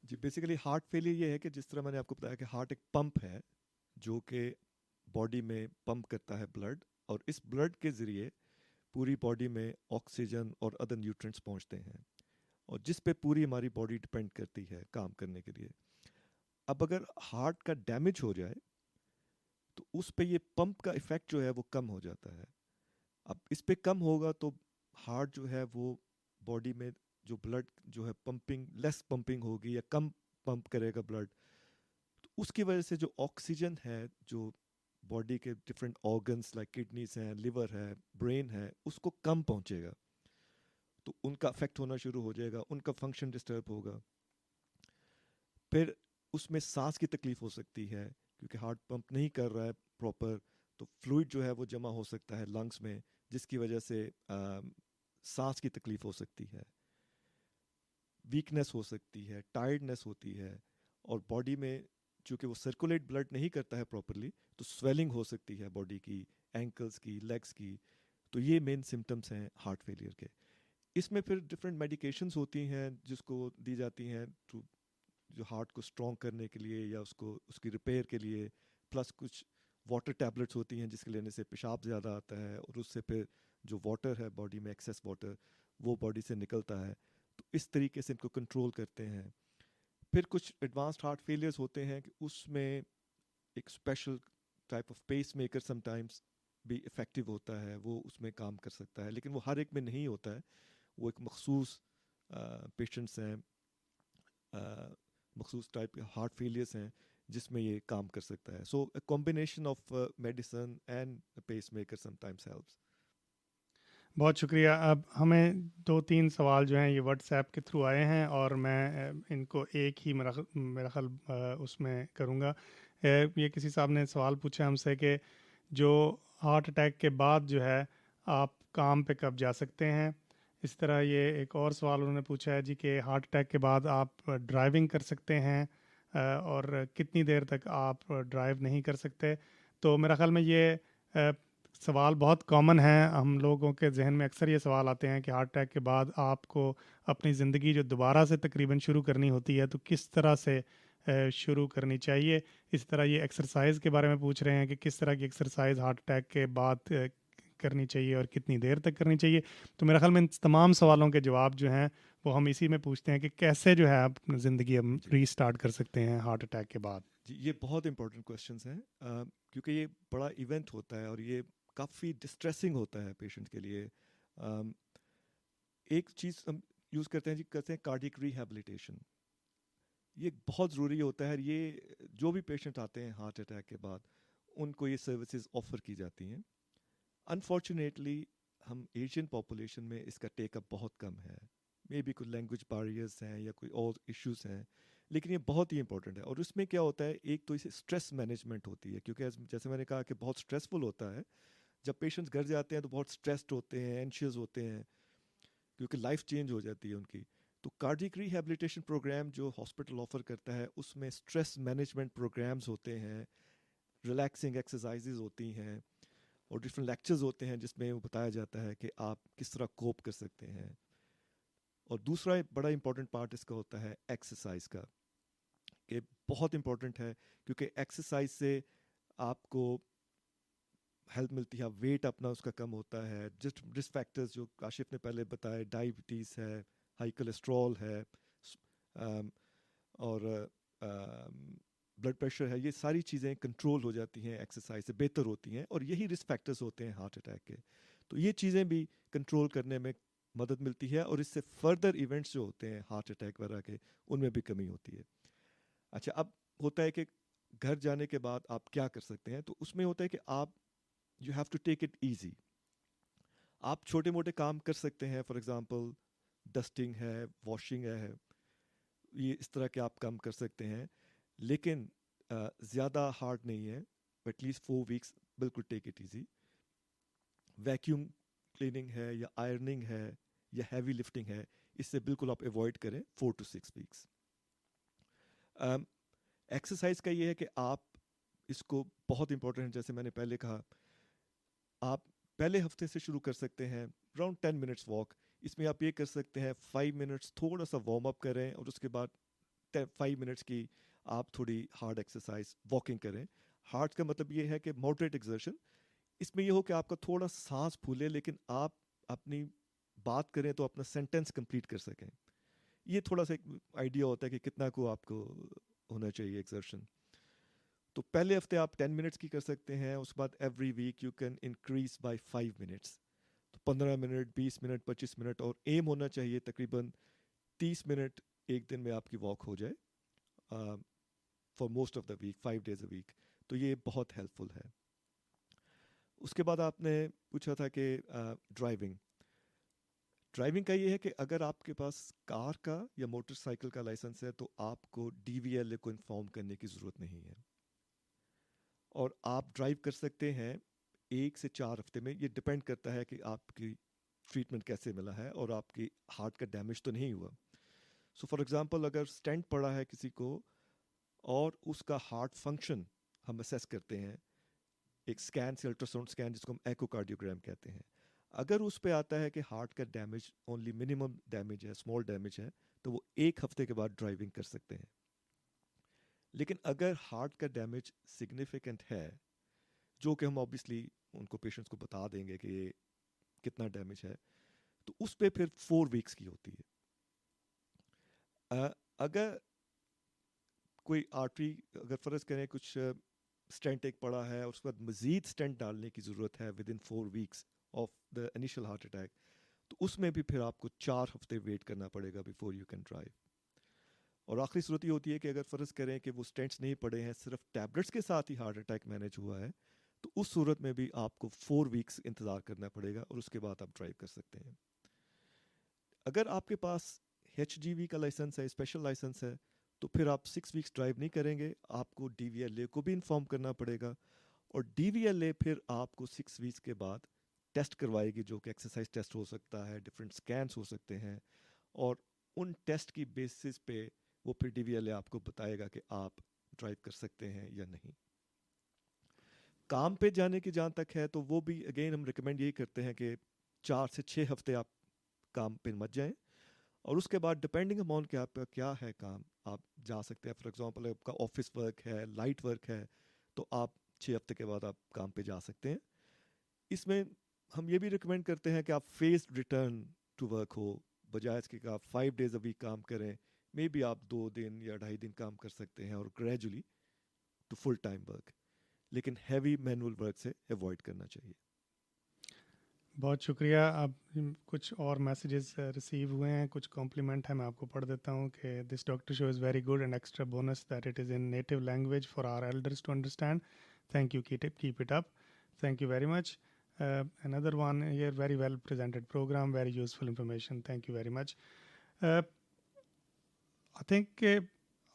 جی، بیسیکلی ہارٹ فیلئر یہ ہے کہ جس طرح میں نے آپ کو بتایا کہ ہارٹ ایک پمپ ہے جو کہ باڈی میں پمپ کرتا ہے بلڈ اور اس بلڈ کے ذریعے پوری باڈی میں آکسیجن اور ادر نیوٹرینٹس پہنچتے ہیں، اور جس پہ پوری ہماری باڈی ڈپینڈ کرتی ہے کام کرنے کے لیے. اب اگر ہارٹ کا ڈیمیج ہو جائے تو اس پہ یہ پمپ کا ایفیکٹ جو ہے وہ کم ہو جاتا ہے. اب اس پہ کم ہوگا تو ہارٹ جو ہے وہ باڈی میں جو بلڈ جو ہے پمپنگ لیس پمپنگ ہوگی یا کم پمپ کرے گا بلڈ، تو اس کی وجہ سے جو آکسیجن ہے جو باڈی کے ڈفرینٹ آرگنس لائک کڈنیز ہیں، لیور ہے، برین ہے، اس کو کم پہنچے گا، تو ان کا افیکٹ ہونا شروع ہو جائے گا، ان کا فنکشن ڈسٹرب ہوگا. پھر اس میں سانس کی تکلیف ہو سکتی ہے کیونکہ ہارٹ پمپ نہیں کر رہا ہے پراپر، تو فلوئڈ جو ہے وہ جمع ہو سکتا ہے لنگس میں، جس کی وجہ سے سانس کی تکلیف ہو سکتی ہے، ویکنیس ہو سکتی ہے، ٹائرڈنیس ہوتی ہے، اور باڈی میں چونکہ وہ سرکولیٹ بلڈ نہیں کرتا ہے پراپرلی تو سویلنگ ہو سکتی ہے باڈی کی، اینکلز کی، لیگس کی. تو یہ مین سمٹمس ہیں ہارٹ فیلئر کے. اس میں پھر ڈفرینٹ میڈیکیشنز ہوتی ہیں جس کو دی جاتی ہیں جو ہارٹ کو اسٹرانگ کرنے کے لیے یا اس کی ریپیئر کے لیے، پلس کچھ واٹر ٹیبلٹس ہوتی ہیں جس کے لینے سے پیشاب زیادہ آتا ہے اور اس سے پھر جو واٹر ہے باڈی میں ایکسیس واٹر وہ باڈی سے نکلتا ہے، تو اس طریقے سے ان کو کنٹرول کرتے ہیں. پھر کچھ ایڈوانسڈ ہارٹ فیلئرز ہوتے ہیں کہ اس میں ایک special type of peace maker some times بھی افیکٹو ہوتا ہے، وہ اس میں کام کر سکتا ہے، لیکن وہ ہر ایک میں نہیں ہوتا ہے. وہ ایک مخصوص پیشنٹس ہیں، مخصوص ٹائپ کے ہارٹ فیلئرس ہیں جس میں یہ کام کر سکتا ہے. So a combination of medicine and pacemaker sometimes helps.
بہت شکریہ. اب ہمیں 2-3 سوال جو ہیں یہ واٹس ایپ کے تھرو آئے ہیں اور میں ان کو ایک ہی میرا خیال اس میں کروں گا. یہ کسی صاحب نے سوال پوچھا ہم سے کہ جو ہارٹ اٹیک کے بعد جو ہے آپ کام پہ کب جا سکتے ہیں. اس طرح یہ ایک اور سوال انہوں نے پوچھا ہے جی کہ ہارٹ اٹیک کے بعد آپ ڈرائیونگ کر سکتے ہیں اور کتنی دیر تک آپ ڈرائیو نہیں کر سکتے. تو میرا خیال میں یہ سوال بہت کامن ہے، ہم لوگوں کے ذہن میں اکثر یہ سوال آتے ہیں کہ ہارٹ اٹیک کے بعد آپ کو اپنی زندگی جو دوبارہ سے تقریباً شروع کرنی ہوتی ہے تو کس طرح سے شروع کرنی چاہیے. اس طرح یہ ایکسرسائز کے بارے میں پوچھ رہے ہیں کہ کس طرح کی ایکسرسائز ہارٹ اٹیک کے بعد کرنی چاہیے اور کتنی دیر تک کرنی چاہیے. تو میرا خیال میں ان تمام سوالوں کے جواب جو ہیں وہ ہم اسی میں پوچھتے ہیں کہ کیسے جو ہے آپ زندگی ری سٹارٹ کر سکتے ہیں ہارٹ اٹیک کے بعد.
جی یہ بہت امپورٹنٹ کویشچنس ہیں کیونکہ یہ بڑا ایونٹ ہوتا ہے اور یہ کافی ڈسٹریسنگ ہوتا ہے پیشنٹ کے لیے. ایک چیز ہم یوز کرتے ہیں جی کہتے ہیں کارڈیک ریہیبلیٹیشن، یہ بہت ضروری ہوتا ہے. یہ جو بھی پیشنٹ آتے ہیں ہارٹ اٹیک کے بعد ان کو یہ سروسز آفر کی جاتی ہیں. انفارچونیٹلی ہم ایشین پاپولیشن میں اس کا ٹیک اپ بہت کم ہے، مے بی کوئی لینگویج بیریئرس ہیں یا کوئی اور ایشوز ہیں، لیکن یہ بہت ہی امپورٹنٹ ہے. اور اس میں کیا ہوتا ہے، ایک تو اسے اسٹریس مینجمنٹ ہوتی ہے کیونکہ جیسے میں نے کہا کہ بہت اسٹریسفل ہوتا ہے. جب پیشنٹس گھر جاتے ہیں تو بہت اسٹریسڈ ہوتے ہیں، اینشیس ہوتے ہیں کیونکہ لائف چینج ہو جاتی ہے ان کی. تو کارڈیک ریہیبلیٹیشن پروگرام جو ہاسپٹل آفر کرتا ہے اس میں اسٹریس مینجمنٹ پروگرامز ہوتے ہیں، ریلیکسنگ ایکسرسائزز ہوتی ہیں اور ڈفرینٹ لیکچرز ہوتے ہیں جس میں وہ بتایا جاتا ہے کہ آپ کس طرح کوپ کر سکتے ہیں. اور دوسرا بڑا امپورٹنٹ پارٹ اس کا ہوتا ہے ایکسرسائز کا، کہ بہت امپورٹنٹ ہے کیونکہ ایکسرسائز سے آپ کو ہیلپ ملتی ہے، ویٹ اپنا اس کا کم ہوتا ہے. رسک فیکٹرز جو کاشف نے پہلے بتائے، ڈائبٹیز ہے، ہائی کولیسٹرول ہے اور بلڈ پریشر ہے، یہ ساری چیزیں کنٹرول ہو جاتی ہیں ایکسرسائز سے، بہتر ہوتی ہیں. اور یہی رسک فیکٹرز ہوتے ہیں ہارٹ اٹیک کے. تو یہ چیزیں بھی کنٹرول کرنے میں مدد ملتی ہے اور اس سے فردر ایونٹس جو ہوتے ہیں ہارٹ اٹیک وغیرہ کے ان میں بھی کمی ہوتی ہے. اچھا اب ہوتا ہے کہ گھر جانے کے بعد آپ کیا کر سکتے ہیں، تو اس میں ہوتا ہے کہ آپ you have to take it easy. آپ چھوٹے موٹے کام کر سکتے ہیں، فار ایگزامپل ڈسٹنگ ہے، واشنگ ہے، یہ اس طرح کے آپ کام کر سکتے ہیں، لیکن زیادہ ہارڈ نہیں ہے. ایٹ لیسٹ 4 weeks بالکل ٹیک اٹ ایزی. ویکیوم کلیننگ ہے یا آئرننگ ہے یا ہیوی لفٹنگ ہے، اس سے بالکل آپ ایوائڈ کریں 4 to 6 weeks. ایکسرسائز کا یہ ہے کہ آپ اس کو بہت امپورٹنٹ ہے، جیسے میں نے پہلے کہا، آپ پہلے ہفتے سے شروع کر سکتے ہیں اراؤنڈ 10 minutes واک. اس میں آپ یہ کر سکتے ہیں 5 minutes تھوڑا سا وارم اپ کریں اور اس کے بعد 5 minutes کی آپ تھوڑی ہارڈ ایکسرسائز واکنگ کریں. ہارڈ کا مطلب یہ ہے کہ ماڈریٹ ایکزرشن. اس میں یہ ہو کہ آپ کا تھوڑا سانس پھولے لیکن آپ اپنی بات کریں تو اپنا سینٹینس کمپلیٹ کر سکیں. یہ تھوڑا سا ایک آئیڈیا ہوتا ہے کہ کتنا کو آپ کو ہونا چاہیے ایکسرشن. تو پہلے ہفتے آپ 10 منٹس کی کر سکتے ہیں, اس کے بعد every week you can increase by 5 minutes. تو 15 منٹ, 20 منٹ, 25 منٹ, اور ایم ہونا چاہیے تقریباً 30 منٹ ایک دن میں آپ کی واک ہو جائے for most of the week, 5 days a week. تو یہ بہت ہیلپ فل ہے. اس کے بعد آپ نے پوچھا تھا کہ ڈرائیونگ کا یہ ہے کہ اگر آپ کے پاس کار کا یا موٹر سائیکل کا لائسنس ہے تو آپ کو DVLA کو انفارم کرنے کی ضرورت نہیں ہے, اور آپ ڈرائیو کر سکتے ہیں 1 سے 4 ہفتے میں. یہ ڈپینڈ کرتا ہے کہ آپ کی ٹریٹمنٹ کیسے ملا ہے اور آپ کی ہارٹ کا ڈیمیج تو نہیں ہوا. سو فار ایگزامپل اگر اسٹینٹ پڑا ہے کسی کو اور اس کا ہارٹ فنکشن ہم اسیس کرتے ہیں ایک اسکین سے, الٹراساؤنڈ اسکین جس کو ہم ایکو کارڈیوگرام کہتے ہیں, اگر اس پہ آتا ہے کہ ہارٹ کا ڈیمیج اونلی منیمم ڈیمیج ہے, اسمال ڈیمیج ہے, تو وہ 1 ہفتے کے بعد ڈرائیونگ کر سکتے ہیں. لیکن اگر ہارٹ کا ڈیمیج سگنیفیکنٹ ہے, جو کہ ہم آبویسلی ان کو پیشنٹس کو بتا دیں گے کہ یہ کتنا ڈیمیج ہے, تو اس پہ پھر 4 weeks کی ہوتی ہے. اگر کوئی آرٹری, اگر فرض کریں کچھ اسٹینٹ ایک پڑا ہے اور اس کے بعد مزید اسٹینٹ ڈالنے کی ضرورت ہے with in 4 weeks of the initial heart attack, تو اس میں بھی پھر آپ کو 4 ہفتے ویٹ کرنا پڑے گا بیفور یو کین ڈرائیو. اور آخری صورت یہ ہوتی ہے کہ اگر فرض کریں کہ وہ اسٹینٹس نہیں پڑے ہیں, صرف ٹیبلٹس کے ساتھ ہی ہارٹ اٹیک مینیج ہوا ہے, تو اس صورت میں بھی آپ کو 4 weeks انتظار کرنا پڑے گا اور اس کے بعد آپ ڈرائیو کر سکتے ہیں. اگر آپ کے پاس HGV کا لائسنس ہے, اسپیشل لائسنس ہے, تو پھر آپ 6 weeks ڈرائیو نہیں کریں گے, آپ کو DVLA کو بھی انفارم کرنا پڑے گا, اور DVLA پھر آپ کو 6 weeks کے بعد ٹیسٹ کروائے گی, جو کہ ایکسرسائز ٹیسٹ ہو سکتا ہے, ڈفرینٹ اسکینس ہو سکتے ہیں, اور ان ٹیسٹ کی بیسس پہ وہ پھر DVLA آپ کو بتائے گا کہ آپ ڈرائیو کر سکتے ہیں یا نہیں. کام پہ جانے کی جہاں تک ہے تو وہ بھی اگین ہم ریکمینڈ یہی کرتے ہیں کہ 4 سے 6 ہفتے آپ کام پہ مت جائیں, اور اس کے بعد ڈپینڈنگ امون کہ آپ کا کیا ہے کام, آپ جا سکتے ہیں. فار ایگزامپل آپ کا آفس ورک ہے, لائٹ ورک ہے, تو آپ 6 ہفتے کے بعد آپ کام پہ جا سکتے ہیں. اس میں ہم یہ بھی ریکمینڈ کرتے ہیں کہ آپ فیزڈ ریٹرن ٹو ورک ہو, بجائے اس کے کہ آپ 5 days a week کام کریں, مے بی آپ 2 دن یا 2.5 دن کام کر سکتے ہیں اور gradually to full time work, لیکن ہیوی مینول ورک سے ایوائڈ کرنا چاہیے.
بہت شکریہ. اب کچھ اور میسیجز ریسیو ہوئے ہیں, کچھ کمپلیمنٹ ہے, میں آپ کو پڑھ دیتا ہوں کہ this doctor show is very good and extra bonus that it is in native language for our elders to understand. Thank you, keep it up. Thank you very much. Another one here, very well presented program, very useful information. Thank you very much. I think کہ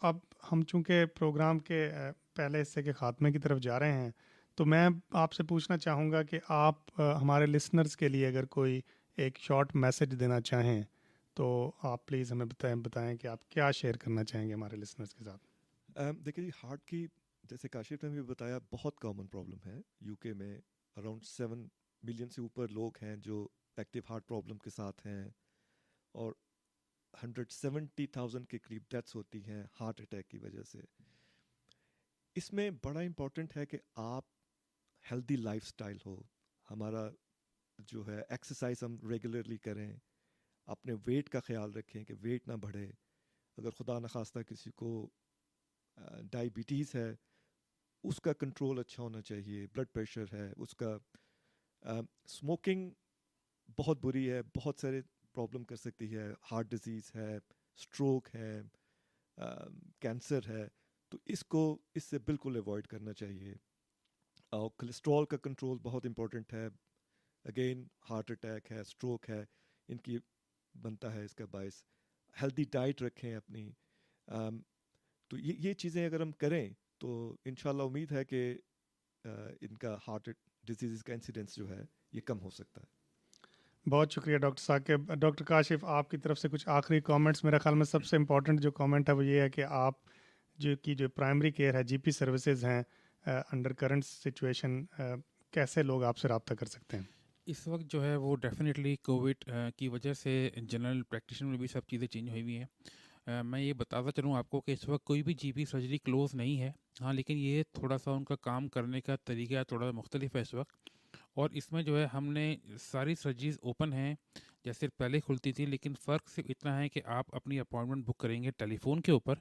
اب ہم چونکہ programme کے پہلے حصے کے خاتمے کی طرف جا رہے ہیں, تو میں آپ سے پوچھنا چاہوں گا کہ آپ ہمارے لسنرز کے لیے اگر کوئی ایک شارٹ میسج دینا چاہیں تو آپ پلیز ہمیں بتائیں کہ آپ کیا شیئر کرنا چاہیں گے ہمارے لسنرز کے ساتھ.
دیکھیے جی, ہارٹ کی جیسے کاشف نے بھی بتایا بہت کامن پرابلم ہے. UK میں اراؤنڈ 7 ملین سے اوپر لوگ ہیں جو ایکٹیو ہارٹ پرابلم کے ساتھ ہیں, اور 170,000 کے قریب ڈیتھس ہوتی ہیں ہارٹ اٹیک کی وجہ سے. اس میں بڑا امپورٹنٹ ہے کہ آپ ہیلدی لائف سٹائل ہو, ہمارا جو ہے ایکسرسائز ہم ریگولرلی کریں, اپنے ویٹ کا خیال رکھیں کہ ویٹ نہ بڑھے. اگر خدا نخواستہ کسی کو ڈائبٹیز ہے, اس کا کنٹرول اچھا ہونا چاہیے. بلڈ پریشر ہے اس کا. اسموکنگ بہت بری ہے, بہت سارے پرابلم کر سکتی ہے, ہارٹ ڈیزیز ہے, اسٹروک ہے, کینسر ہے, تو اس سے بالکل ایوائڈ کرنا چاہیے. اور کولیسٹرول کا کنٹرول بہت امپورٹنٹ ہے. اگین ہارٹ اٹیک ہے, اسٹروک ہے, ان کی بنتا ہے اس کا باعث. ہیلدی ڈائٹ رکھیں اپنی. تو یہ چیزیں اگر ہم کریں تو انشاءاللہ امید ہے کہ ان کا ہارٹ ڈیزیز کا انسیڈنس جو ہے یہ کم ہو سکتا ہے.
بہت شکریہ ڈاکٹر ثاقب. ڈاکٹر کاشف, آپ کی طرف سے کچھ آخری کامنٹس. میرے خیال میں سب سے امپورٹنٹ جو کامنٹ ہے وہ یہ ہے کہ آپ جو پرائمری کیئر ہے, GP سروسز ہیں, انڈر کرنٹ سچویشن کیسے لوگ آپ سے رابطہ کر سکتے ہیں؟
اس وقت جو ہے وہ ڈیفینیٹلی کووڈ کی وجہ سے جنرل پریکٹیشن میں بھی سب چیزیں چینج ہوئی ہوئی ہیں. میں یہ بتاتا چلوں آپ کو کہ اس وقت کوئی بھی GP سرجری کلوز نہیں ہے. ہاں لیکن یہ تھوڑا سا ان کا کام کرنے کا طریقہ تھوڑا مختلف ہے اس وقت. اور اس میں جو ہے ہم نے ساری سرجریز اوپن ہیں جیسے پہلے کھلتی تھی، لیکن فرق صرف اتنا ہے کہ آپ اپنی اپوائنٹمنٹ بک کریں گے ٹیلی فون کے اوپر،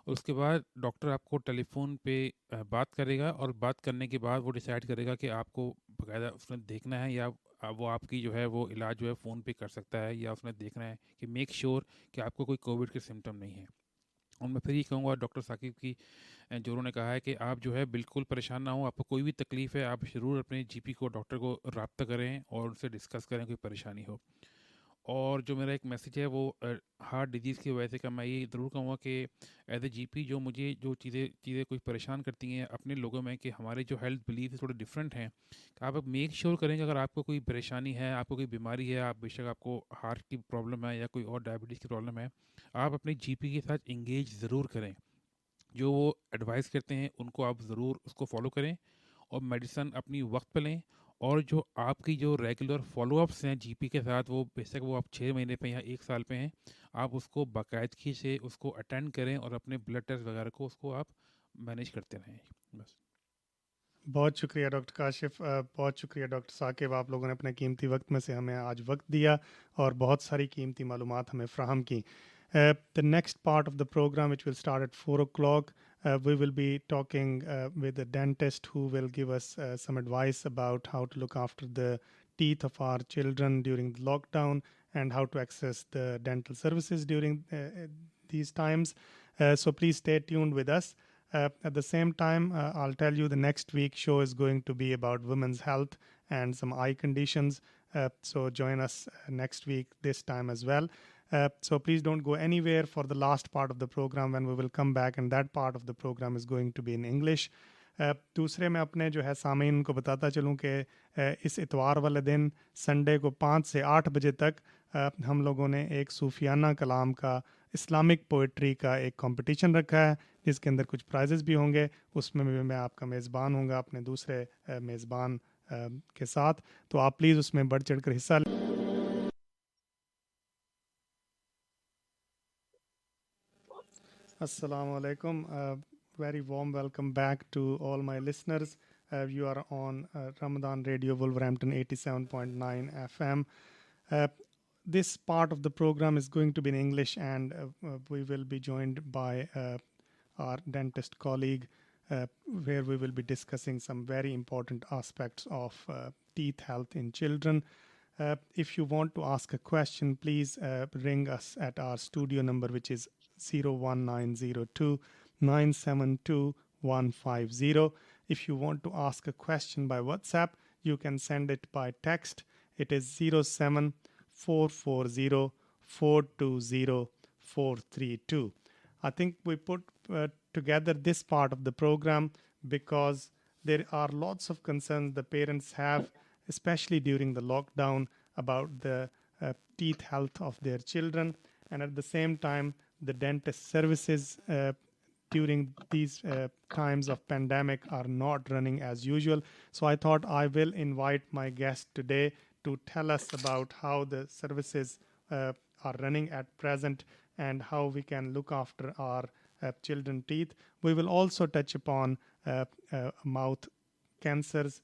اور اس کے بعد ڈاکٹر آپ کو ٹیلی فون پہ بات کرے گا، اور بات کرنے کے بعد وہ ڈیسائیڈ کرے گا کہ آپ کو باقاعدہ اس نے دیکھنا ہے یا وہ آپ کی جو ہے وہ علاج جو ہے فون پہ کر سکتا ہے، یا اس نے دیکھنا ہے کہ میک شیور کہ آپ کو کوئی کووڈ کے سمٹم نہیں ہے۔ اور میں پھر یہ کہوں گا ڈاکٹر ثاقب کی جو انہوں نے کہا ہے کہ آپ جو ہے بالکل پریشان نہ ہوں، آپ کو کوئی بھی تکلیف ہے آپ ضرور اپنے جی پی کو ڈاکٹر کو رابطہ کریں اور ان سے ڈسکس کریں کوئی پریشانی ہو۔ اور جو میرا ایک میسیج ہے وہ ہارٹ ڈیزیز کی وجہ سے کا میں یہ ضرور کہوں گا کہ ایز اے جی پی جو مجھے جو چیزیں کچھ پریشان کرتی ہیں اپنے لوگوں میں، کہ ہمارے جو ہیلتھ بلیف تھوڑے ڈفرینٹ ہیں، کہ آپ میک شیور کریں کہ اگر آپ کو کوئی پریشانی ہے، آپ کو کوئی بیماری ہے، آپ بے شک آپ کو ہارٹ کی پرابلم ہے یا کوئی اور ڈائبٹیز کی پرابلم ہے، آپ اپنے جی پی کے ساتھ انگیج ضرور کریں، جو وہ ایڈوائز کرتے ہیں ان کو آپ ضرور اس کو فالو کریں، اور میڈیسن اپنی وقت پہ لیں، اور جو آپ کی جو ریگولر فالو اپس ہیں جی پی کے ساتھ، وہ بے شک وہ آپ 6 مہینے پہ یا 1 سال پہ ہیں، آپ اس کو باقاعدگی سے اس کو اٹینڈ کریں، اور اپنے بلڈ ٹیسٹ وغیرہ کو اس کو آپ مینیج کرتے رہیں بس۔
بہت شکریہ ڈاکٹر کاشف، بہت شکریہ ڈاکٹر ثاقب، آپ لوگوں نے اپنے قیمتی وقت میں سے ہمیں آج وقت دیا اور بہت ساری قیمتی معلومات ہمیں فراہم کی۔ The next part of the program, which will start at 4 o'clock, we will be talking with a dentist who will give us some advice about how to look after the teeth of our children during the lockdown and how to access the dental services during these times. So please stay tuned with us. At the same time, I'll tell you the next week's show is going to be about women's health and some eye conditions. So join us next week this time as well. So please don't go anywhere for the last part of the program when we will come back, and that part of the program is going to be in English. دوسرے میں اپنے جو ہے سامعین کو بتاتا چلوں کہ اس اتوار والے دن سنڈے کو 5 سے 8 بجے تک ہم لوگوں نے ایک صوفیانہ کلام کا اسلامک پوئٹری کا ایک کمپٹیشن رکھا ہے، جس کے اندر کچھ پرائزز بھی ہوں گے۔ اس میں میں آپ کا میزبان ہوں گا اپنے دوسرے میزبان کے ساتھ، تو آپ پلیز اس میں بڑھ چڑھ کر حصہ لیں۔ السلام علیکم، very warm welcome back to all my listeners. You are on Ramadan Radio Wolverhampton 87.9 FM. This part of the program is going to be in English, and we will be joined by our dentist colleague, where we will be discussing some very important aspects of teeth health in children. If you want to ask a question, please ring us at our studio number, which is 01902 972 150. If you want to ask a question by WhatsApp, you can send it by text. It is 07440 420 432. I think we put together this part of the program because there are lots of concerns the parents have, especially during the lockdown, about the teeth health of their children, and at the same time the dentist services during these times of pandemic are not running as usual. So I thought I will invite my guest today to tell us about how the services are running at present and how we can look after our children's teeth. We will also touch upon mouth cancers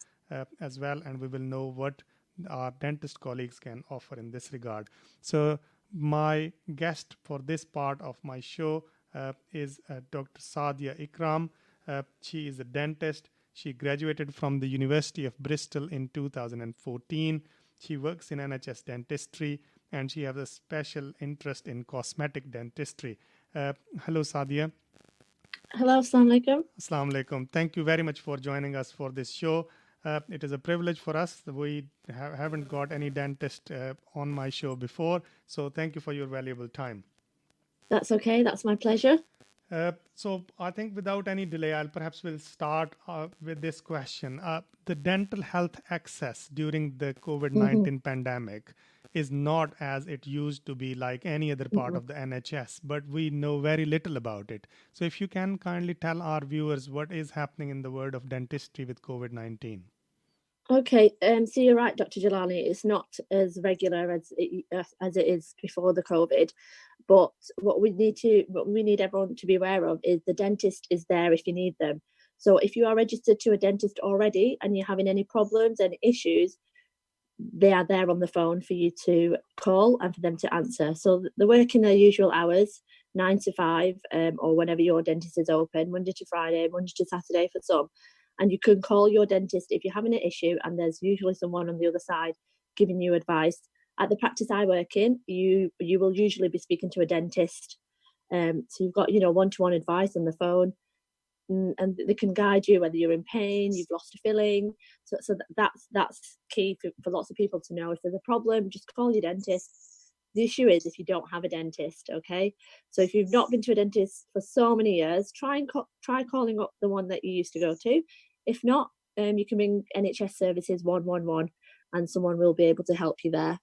as well, and we will know what our dentist colleagues can offer in this regard. So my guest for this part of my show is Dr. Sadia Ikram. She is a dentist. She graduated from the University of Bristol in 2014. She works in NHS dentistry, and she has a special interest in cosmetic dentistry. Hello, Sadia.
Hello, assalamu alaikum.
Assalamu alaikum. Thank you very much for joining us for this show. It is a privilege for us. We haven't got any dentist on my show before, so thank you for your valuable time.
That's okay. That's my pleasure.
So I think without any delay, perhaps we'll start with this question. The dental health access during the COVID-19 pandemic is not as it used to be like any other part of the NHS, but we know very little about it. So if you can kindly tell our viewers what is happening in the world of dentistry with COVID-19.
Okay, so you're right, Dr. Jalani. It's not as regular as it is before the COVID, but what we need everyone to be aware of is the dentist is there if you need them. So if you are registered to a dentist already and you're having any problems and issues, they are there on the phone for you to call and for them to answer. So they work in their usual hours, 9 to 5, or whenever your dentist is open, Monday to Friday, Monday to Saturday for some. And you can call your dentist if you're having an issue, and there's usually someone on the other side giving you advice. At the practice I work in, you will usually be speaking to a dentist. So you've got, one-to-one advice on the phone, and they can guide you whether you're in pain, you've lost a filling. So that's key for lots of people to know. If there's a problem, just call your dentist. The issue is if you don't have a dentist, okay? So if you've not been to a dentist for so many years, try calling up the one that you used to go to. If not, you can ring NHS Services 111 and someone will be able to help you there.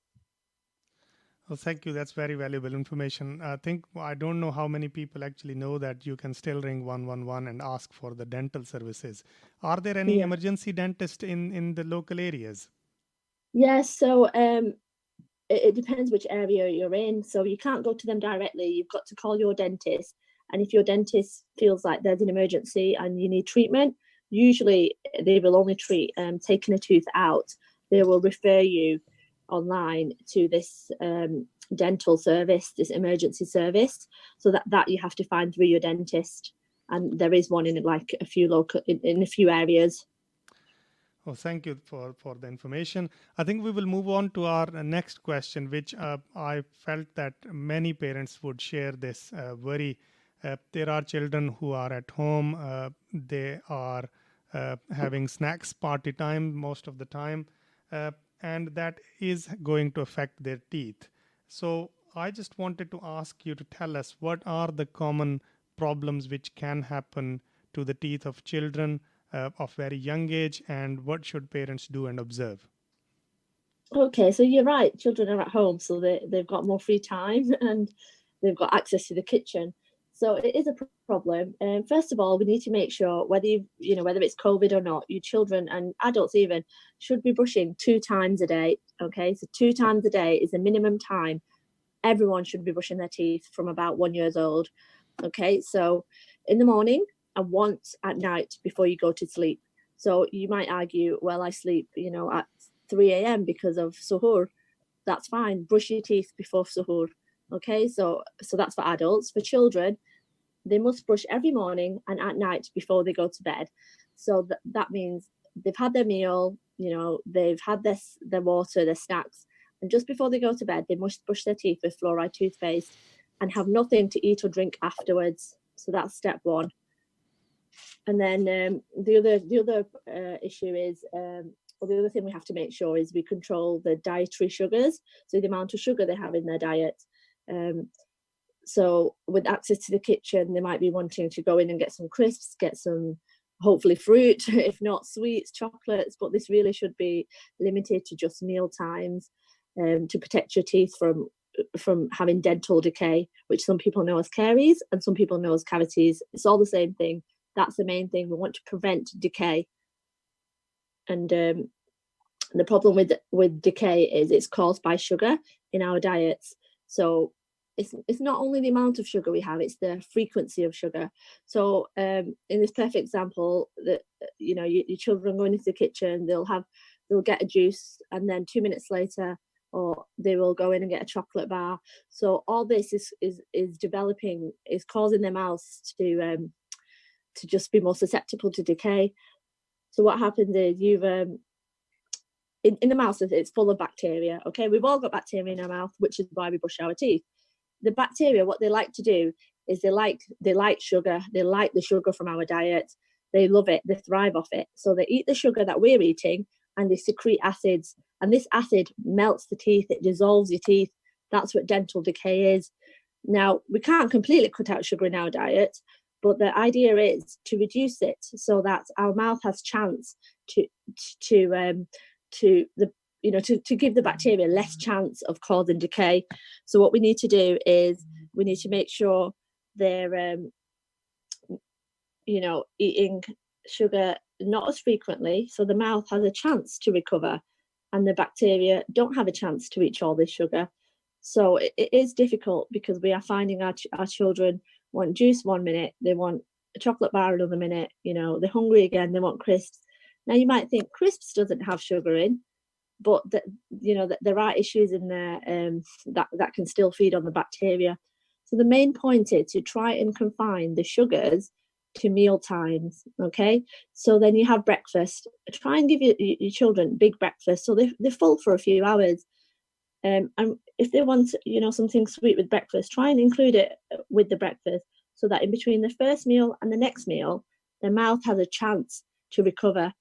Well, thank you. That's very valuable information. I don't know how many people actually know that you can still ring 111 and ask for the dental services. Are there any emergency dentists in the local areas?
Yes, so it depends which area you're in. So you can't go to them directly. You've got to call your dentist. And if your dentist feels like there's an emergency and you need treatment, usually they will only treat taking a tooth out. They will refer you online to this dental service, this emergency service, so that you have to find through your dentist, and there is one in like a few in a few areas.
Oh, thank you for the information. I think we will move on to our next question, which I felt that many parents would share this worry. There are children who are at home. They are having snacks party time most of the time. And that is going to affect their teeth. So I just wanted to ask you to tell us what are the common problems which can happen to the teeth of children of very young age, and what should parents do and observe?
Okay, so you're right. Children are at home, so they've got more free time and they've got access to the kitchen. So it is a problem. First of all, we need to make sure whether it's COVID or not, your children and adults even should be brushing 2 times a day. Okay, so 2 times a day is the minimum time. Everyone should be brushing their teeth from about 1 year old. Okay, so in the morning and once at night before you go to sleep. So you might argue, well, I sleep, at 3 a.m. because of suhoor. That's fine. Brush your teeth before suhoor. Okay, so that's for adults. For children, they must brush every morning and at night before they go to bed. So that means they've had their meal, they've had their water, their snacks, and just before they go to bed, they must brush their teeth with fluoride toothpaste and have nothing to eat or drink afterwards. So that's step 1. And then the other issue is, the other thing we have to make sure is we control the dietary sugars, so the amount of sugar they have in their diet. So with access to the kitchen, they might be wanting to go in and get some crisps, get some hopefully fruit, if not sweets, chocolates, but this really should be limited to just meal times to protect your teeth from having dental decay, which some people know as caries and some people know as cavities. It's all the same thing. That's the main thing. We want to prevent decay. And the problem with decay is it's caused by sugar in our diets. So it's not only the amount of sugar we have, it's the frequency of sugar. So in this perfect example, that your children going into the kitchen, they'll get a juice, and then 2 minutes later, or they will go in and get a chocolate bar. So all this is developing, is causing their mouths to just be more susceptible to decay. So what happens is you've in the mouth, it's full of bacteria. Okay, we've all got bacteria in our mouth, which is why we brush our teeth. The bacteria, what they like to do is they like sugar. They like the sugar from our diet. They love it. They thrive off it. So they eat the sugar that we're eating and they secrete acids. And this acid melts the teeth. It dissolves your teeth. That's what dental decay is. Now, we can't completely cut out sugar in our diet, but the idea is to reduce it so that our mouth has chance to give the bacteria less chance of causing decay. So what we need to do is we need to make sure they're eating sugar not as frequently, so the mouth has a chance to recover and the bacteria don't have a chance to reach all this sugar. So it is difficult because we are finding our children want juice 1 minute, they want a chocolate bar another minute, you know, they're hungry again, they want crisps. Now you might think crisps doesn't have sugar in, but you know that there are issues in there that can still feed on the bacteria. So the main point is to try and confine the sugars to meal times. Okay, so then you have breakfast. Try and give your children big breakfast so they're full for a few hours. And if they want, you know, something sweet with breakfast, try and include it with the breakfast so that in between the first meal and the next meal, their mouth has a chance to recover.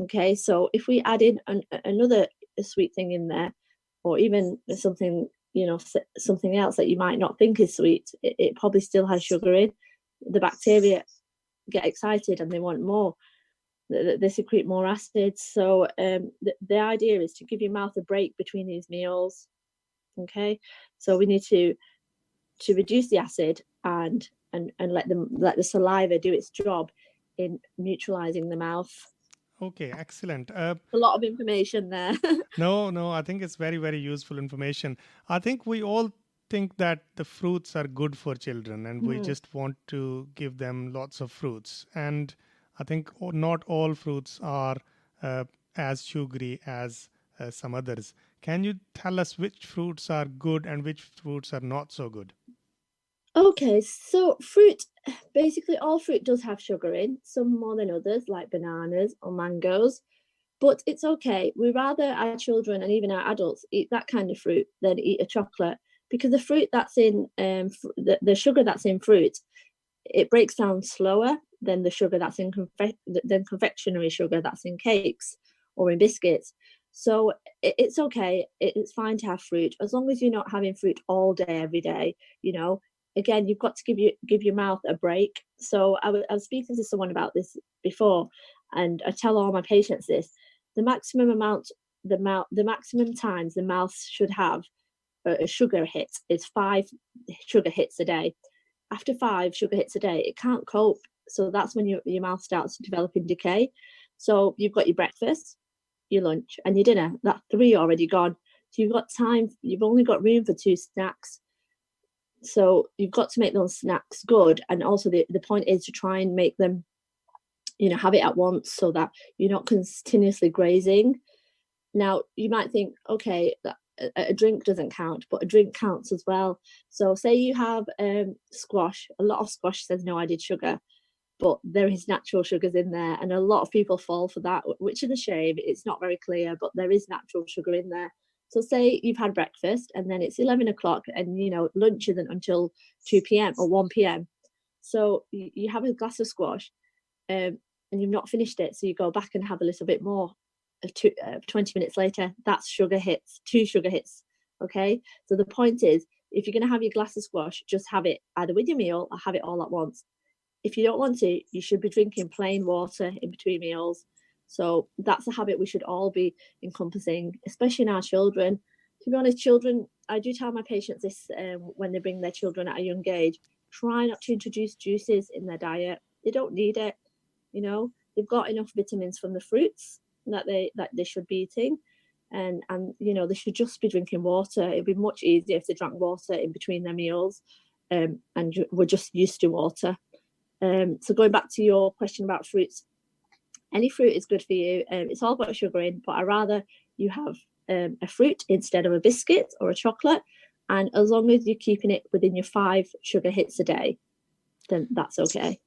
Okay, so if we add in another sweet thing in there, or even something, you know, something else that you might not think is sweet, it probably still has sugar in. The bacteria get excited and they want more. They secrete more acids. So the idea is to give your mouth a break between these meals. Okay, so we need to reduce the acid and let the saliva do its job in neutralizing the mouth.
Okay, excellent.
A lot of information there.
No, I think it's very, very useful information. I think we all think that the fruits are good for children and we just want to give them lots of fruits. And I think not all fruits are as sugary as some others. Can you tell us which fruits are good and which fruits are not so good?
Okay, so fruit, basically all fruit does have sugar in, some more than others, like bananas or mangoes, but it's okay. We rather our children and even our adults eat that kind of fruit than eat a chocolate, because the fruit that's in, the sugar that's in fruit, it breaks down slower than the sugar that's in than confectionery sugar that's in cakes or in biscuits. So it's okay. It's fine to have fruit as long as you're not having fruit all day, every day, you know. Again, you've got to give your mouth a break. So I was speaking to someone about this before, and I tell all my patients this: the maximum amount, the maximum times the mouth should have a sugar hit is 5 sugar hits a day. After 5 sugar hits a day, it can't cope. So that's when your mouth starts developing decay. So you've got your breakfast, your lunch, and your dinner. That's 3 already gone. So you've got time. You've only got room for 2 snacks. So you've got to make those snacks good. And also the point is to try and make them, you know, have it at once so that you're not continuously grazing. Now, you might think, okay, a drink doesn't count, but a drink counts as well. So say you have squash. A lot of squash says no added sugar, but there is natural sugars in there. And a lot of people fall for that, which is a shame. It's not very clear, but there is natural sugar in there. So say you've had breakfast and then it's 11 o'clock and, you know, lunch isn't until 2 p.m. or 1 p.m. So you have a glass of squash and you've not finished it. So you go back and have a little bit more. 20 minutes later, that's sugar hits, 2 sugar hits. Okay. So the point is, if you're going to have your glass of squash, just have it either with your meal or have it all at once. If you don't want to, you should be drinking plain water in between meals. So that's a habit we should all be encompassing, especially in our children. To be honest, children, I do tell my patients this when they bring their children at a young age, try not to introduce juices in their diet. They don't need it. You know, they've got enough vitamins from the fruits that they should be eating. And you know, they should just be drinking water. It'd be much easier if they drank water in between their meals and we're just used to water. So going back to your question about fruits, any fruit is good for you. It's all got sugar in, but I'd rather you have a fruit instead of a biscuit or a chocolate. And as long as you're keeping it within your 5 sugar hits a day, then that's okay.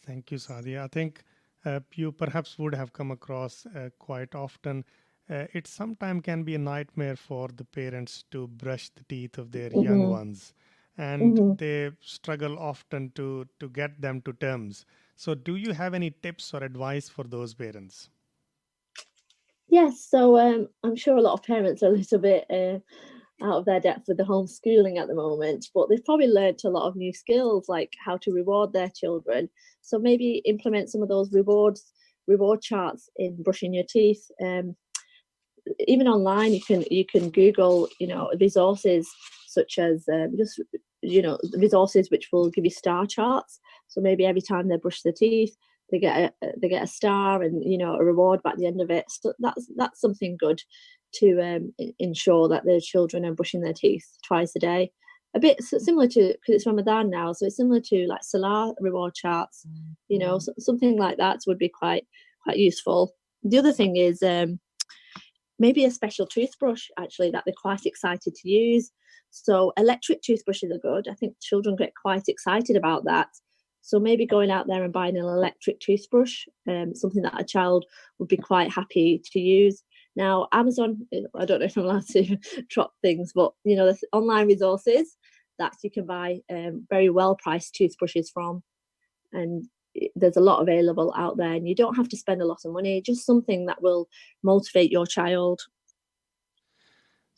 Thank you, Sadia. I think you perhaps would have come across quite often. It sometimes can be a nightmare for the parents to brush the teeth of their young ones. And they struggle often to get them to terms. So do you have any tips or advice for those parents?
Yes, so I'm sure a lot of parents are a little bit out of their depth with the homeschooling at the moment, but they've probably learned a lot of new skills, like how to reward their children. So maybe implement some of those reward charts in brushing your teeth. Even online, you can Google, you know, resources such as just, you know, resources which will give you star charts. So maybe every time they brush their teeth, they get a star and, you know, a reward by the end of it. So that's something good to ensure that their children are brushing their teeth twice a day. a bit similar to, because it's Ramadan now, so it's similar to like Salah reward charts, you know, something like that would be quite useful. The other thing is maybe a special toothbrush, actually, that they're quite excited to use. So electric toothbrushes are good. I think children get quite excited about that. So maybe going out there and buying an electric toothbrush, something that a child would be quite happy to use. Now, Amazon, I don't know if I'm allowed to drop things, but, you know, there's online resources that you can buy very well-priced toothbrushes from. And there's a lot available out there, and you don't have to spend a lot of money, just something that will motivate your child.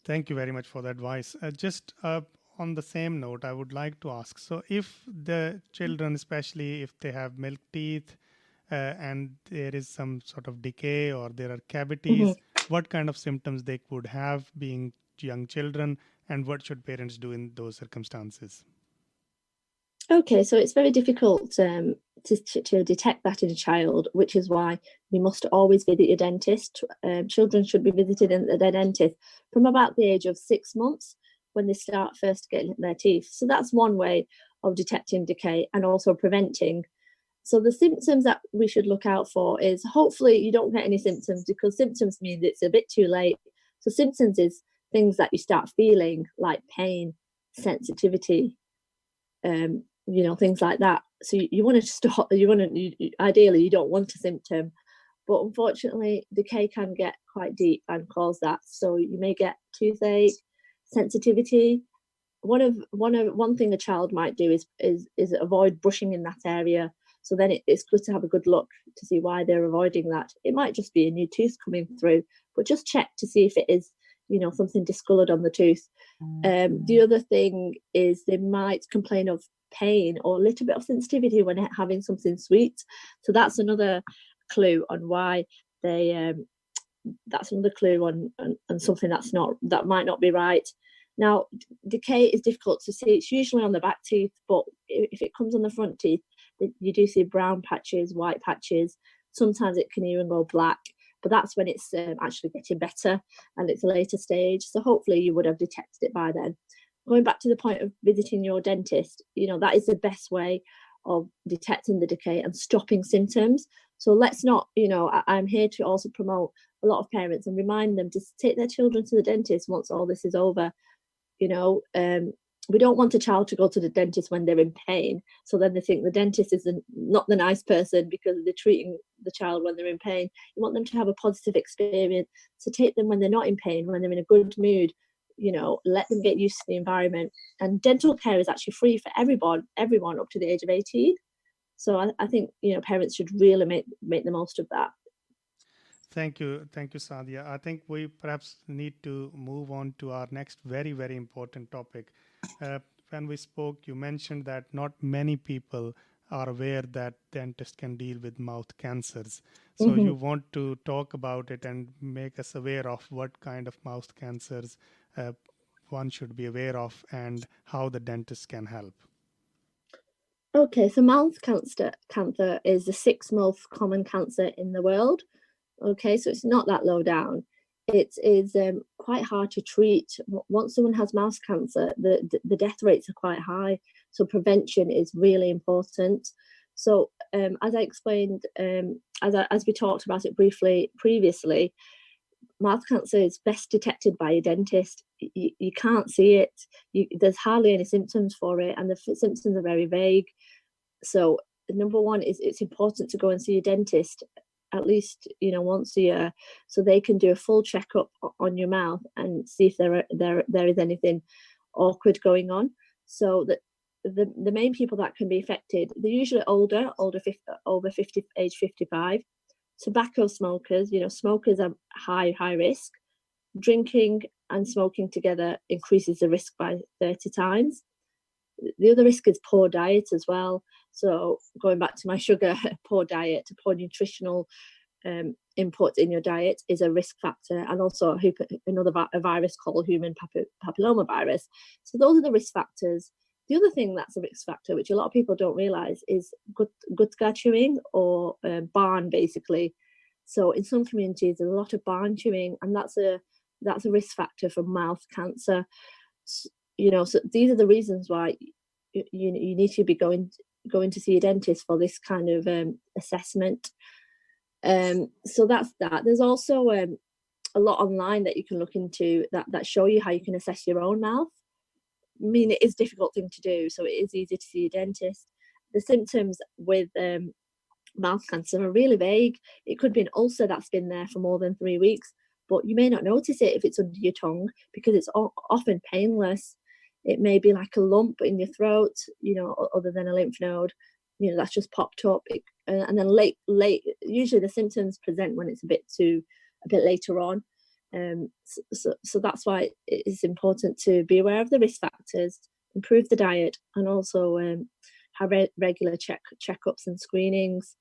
Thank you very much for the advice. Just on the same note, I would like to ask, so if the children, especially if they have milk teeth and there is some sort of decay or there are cavities, what kind of symptoms they could have being young children, and what should parents do in those circumstances?
Okay, so it's very difficult to detect that in a child, which is why you must always visit your dentist. Children should be visited in their dentist from about the age of 6 months when they start first getting their teeth. So that's one way of detecting decay and also preventing. So the symptoms that we should look out for is, hopefully you don't get any symptoms, because symptoms mean it's a bit too late. So symptoms is things that you start feeling, like pain, sensitivity, you know, things like that. So you want to stop, ideally you don't want a symptom, but unfortunately decay can get quite deep and cause that. So you may get toothache, sensitivity. One thing a child might do is avoid brushing in that area. So then it's good to have a good look to see why they're avoiding that. It might just be a new tooth coming through, but just check to see if it is, you know, something discoloured on the tooth. The other thing is they might complain of pain or a little bit of sensitivity when having something sweet. So that's another clue on why they that's another clue on something that might not be right. Now, decay is difficult to see. It's usually on the back teeth, but if it comes on the front teeth, you do see brown patches, white patches. Sometimes it can even go black, but that's when it's actually getting better and it's a later stage. So hopefully you would have detected it by then. Going back to the point of visiting your dentist, you know, that is the best way of detecting the decay and stopping symptoms. So let's not, you know, I'm here to also promote a lot of parents and remind them to take their children to the dentist once all this is over. You know, we don't want a child to go to the dentist when they're in pain. So then they think the dentist is not the nice person because they're treating the child when they're in pain. You want them to have a positive experience. So take them when they're not in pain, when they're in a good mood. You know, let them get used to the environment. And dental care is actually free for everyone up to the age of 18. So I think, you know, parents should really make the most of that.
Thank you, Sadia. I think we perhaps need to move on to our next very, very important topic. When we spoke, you mentioned that not many people are aware that dentists can deal with mouth cancers. So you want to talk about it and make us aware of what kind of mouth cancers one should be aware of and how the dentist can help.
Okay, so mouth cancer is the 6th most common cancer in the world. Okay, so it's not that low down. It is quite hard to treat. Once someone has mouth cancer, the death rates are quite high. So prevention is really important. So as I explained, as we talked about it briefly previously, mouth cancer is best detected by a dentist. You can't see it. There's hardly any symptoms for it, and the symptoms are very vague. So number one is it's important to go and see your dentist at least, you know, once a year, so they can do a full checkup on your mouth and see if there is anything awkward going on. So that the main people that can be affected, they're usually over 50, age 55. Tobacco smokers, you know, smokers are high risk. Drinking and smoking together increases the risk by 30 times. The other risk is poor diet as well. So going back to my sugar, poor diet, poor nutritional input in your diet is a risk factor, and also a virus called human papillomavirus. So those are the risk factors. The other thing that's a risk factor, which a lot of people don't realise, is gutka chewing or barn, basically. So in some communities, there's a lot of barn chewing, and that's a risk factor for mouth cancer. So these are the reasons why you need to be going to see a dentist for this kind of assessment. So that's that. There's also a lot online that you can look into that show you how you can assess your own mouth. I mean, it is a difficult thing to do, so it is easy to see a dentist. The symptoms with mouth cancer are really vague. It could be an ulcer that's been there for more than 3 weeks, but you may not notice it if it's under your tongue because it's often painless. It may be like a lump in your throat, other than a lymph node, that's just popped up. And then late, usually the symptoms present when it's a bit later on. So that's why it's important to be aware of the risk factors, improve the diet, and also have regular checkups and screenings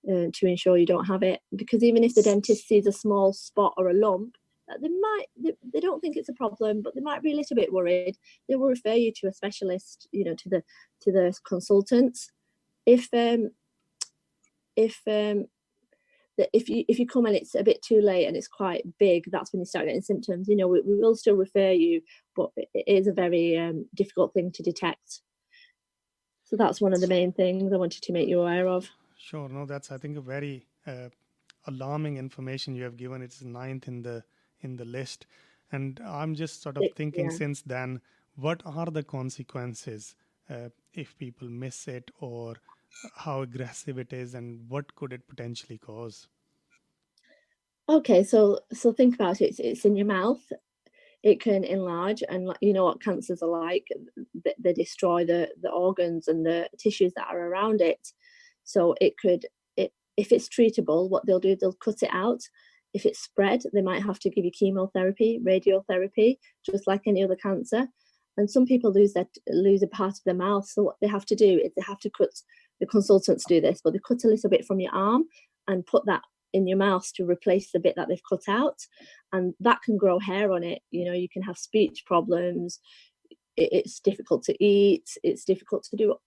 to ensure you don't have it. Because even if the dentist sees a small spot or a lump, they don't think it's a problem, but they might be a little bit worried. They will refer you to a specialist, to the consultants. If you come and it's a bit too late and it's quite big, that's when you start getting symptoms. We will still refer you, but it is a very difficult thing to detect. So that's one of the main things I wanted to make you aware of.
Sure. No, that's, I think, a very alarming information you have given. It's 9th in the list. And I'm just sort of thinking since then, what are the consequences if people miss it, or how aggressive it is, and what could it potentially cause?
Okay, so think about it. It's in your mouth. It can enlarge, and you know what cancers are like. They destroy the organs and the tissues that are around it. So if it's treatable, what they'll do, they'll cut it out. If it's spread, they might have to give you chemotherapy, radiotherapy, just like any other cancer. And some people lose a part of their mouth. So what they have to do is they have to cut. The consultants do this, but they cut a little bit from your arm and put that in your mouth to replace the bit that they've cut out, and that can grow hair on it. You can have speech problems. It's difficult to eat. It's difficult to do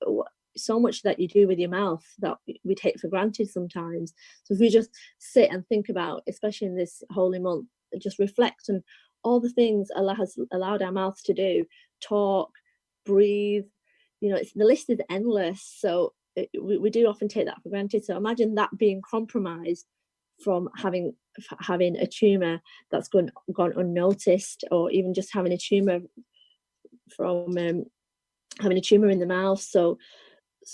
so much that you do with your mouth that we take for granted sometimes. So if we just sit and think about, especially in this holy month, just reflect on all the things Allah has allowed our mouths to do: talk, breathe. The list is endless. So we do often take that for granted. So imagine that being compromised from having a tumor that's gone unnoticed, or even just having a tumor from having a tumor in the mouth. So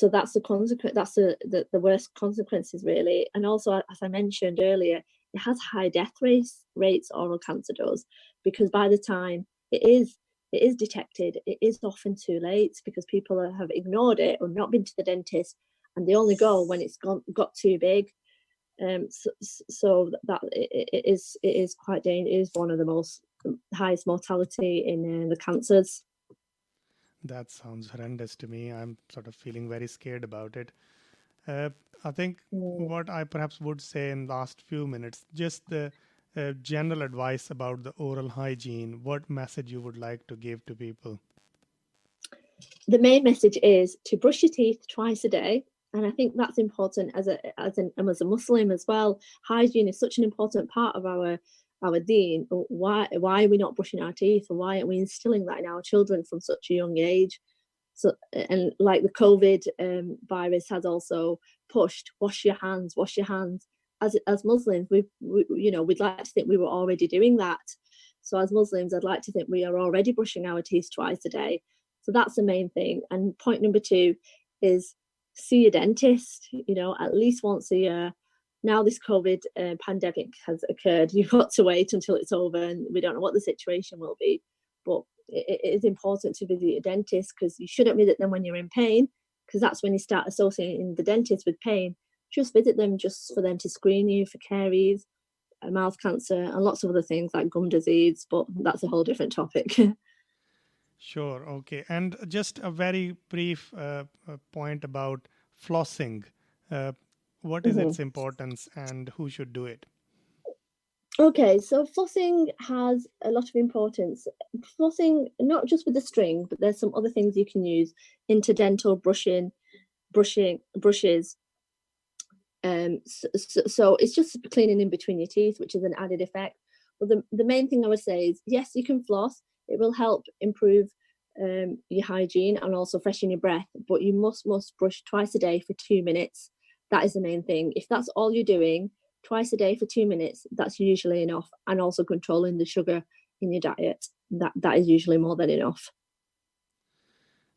that's the consequence. That's the worst consequences, really. And also, as I mentioned earlier, it has high death rates. Oral cancer does, because by the time it is detected, it is often too late, because people have ignored it or not been to the dentist, and they only go when it's got too big. So that it is quite dangerous. It is one of the most highest mortality in the cancers.
That sounds horrendous to me. I'm sort of feeling very scared about it. I think what I perhaps would say in the last few minutes, just the general advice about the oral hygiene, what message you would like to give to people?
The main message is to brush your teeth twice a day. And I think that's important as a Muslim as well. Hygiene is such an important part of our deen. Why are we not brushing our teeth, and why aren't we instilling that in our children from such a young age? So, and like the COVID virus has also pushed, wash your hands. As Muslims, we'd like to think we were already doing that. So as Muslims, I'd like to think we are already brushing our teeth twice a day. So that's the main thing. And point number 2 is see a dentist, at least once a year. Now this COVID pandemic has occurred. You've got to wait until it's over, and we don't know what the situation will be. But it is important to visit a dentist, because you shouldn't visit them when you're in pain, because that's when you start associating the dentist with pain. Just visit them just for them to screen you for caries, mouth cancer, and lots of other things like gum disease, but that's a whole different topic.
Sure. Okay. And just a very brief point about flossing. What is its importance, and who should do it?
Okay, so flossing has a lot of importance. Flossing, not just with the string, but there's some other things you can use: interdental brushes. So it's just cleaning in between your teeth, which is an added effect. But the main thing I would say is, yes, you can floss. It will help improve your hygiene and also freshen your breath. But you must brush twice a day for 2 minutes. That is the main thing. If that's all you're doing, twice a day for 2 minutes, that's usually enough. And also controlling the sugar in your diet. That is usually more than enough.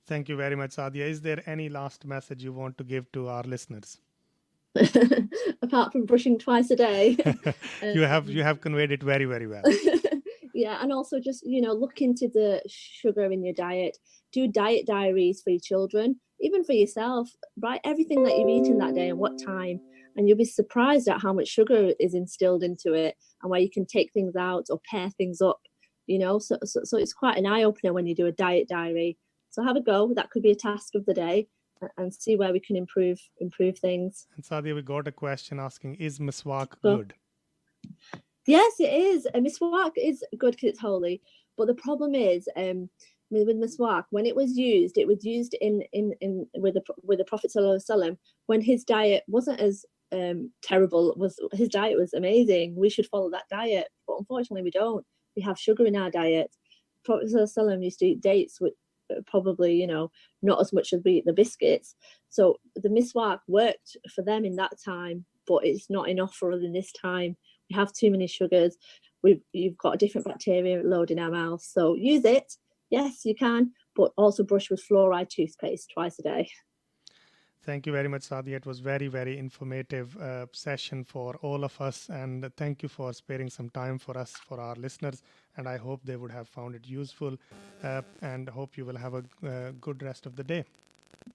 Thank you very much, Sadia. Is there any last message you want to give to our listeners?
Apart from brushing twice a day.
You have conveyed it very, very well.
Yeah, and also just, look into the sugar in your diet. Do diet diaries for your children, even for yourself. Write everything that you've eaten that day and what time, and you'll be surprised at how much sugar is instilled into it and where you can take things out or pair things up, So it's quite an eye-opener when you do a diet diary. So have a go. That could be a task of the day, and see where we can improve things.
And Sadia, we got a question asking, is miswak good?
Yes, it is. Miswak is good because it's holy, but the problem is with miswak, when it was used in with the Prophet ﷺ when his diet wasn't as terrible. His diet was amazing. We should follow that diet, but unfortunately we don't. We have sugar in our diet. Prophet ﷺ used to eat dates with probably not as much as we eat the biscuits. So the miswak worked for them in that time, but it's not enough for us in this time. We have too many sugars. You've got a different bacteria load in our mouth. So use it. Yes, you can, but also brush with fluoride toothpaste twice a day.
Thank you very much, Sadia. It was very, very informative session for all of us. And thank you for sparing some time for us, for our listeners. And I hope they would have found it useful and hope you will have a good rest of the day.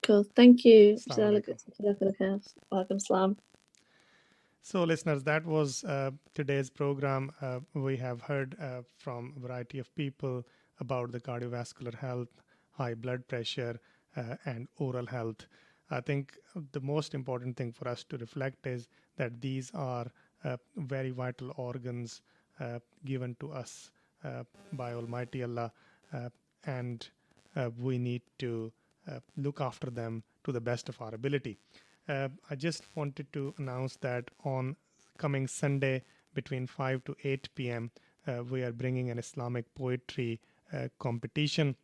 Cool. Thank you.
Welcome, Salam. So, listeners, that was today's program. We have heard from a variety of people about the cardiovascular health, high blood pressure, and oral health. I think the most important thing for us to reflect is that these are very vital organs given to us by Almighty Allah, and we need to look after them to the best of our ability. I just wanted to announce that on coming Sunday between 5 to 8 p.m., we are bringing an Islamic poetry competition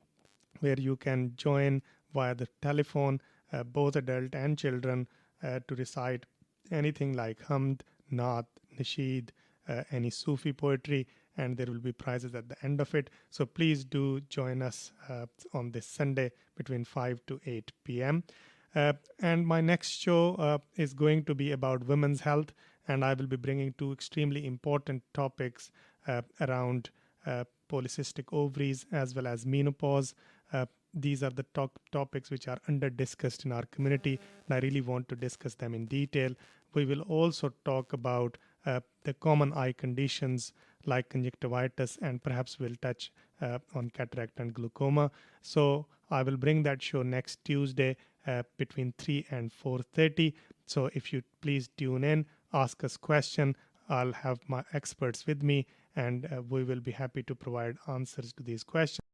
where you can join via the telephone, both adult and children, to recite anything like Hamd, Naat, Nasheed, any Sufi poetry, and there will be prizes at the end of it. So please do join us on this Sunday between 5 to 8 p.m. And my next show is going to be about women's health, and I will be bringing two extremely important topics around polycystic ovaries as well as menopause. These are the topics which are under-discussed in our community, and I really want to discuss them in detail. We will also talk about the common eye conditions like conjunctivitis, and perhaps we'll touch on cataract and glaucoma. So I will bring that show next Tuesday between 3 and 4:30. So if you please tune in, ask us questions. I'll have my experts with me, and we will be happy to provide answers to these questions.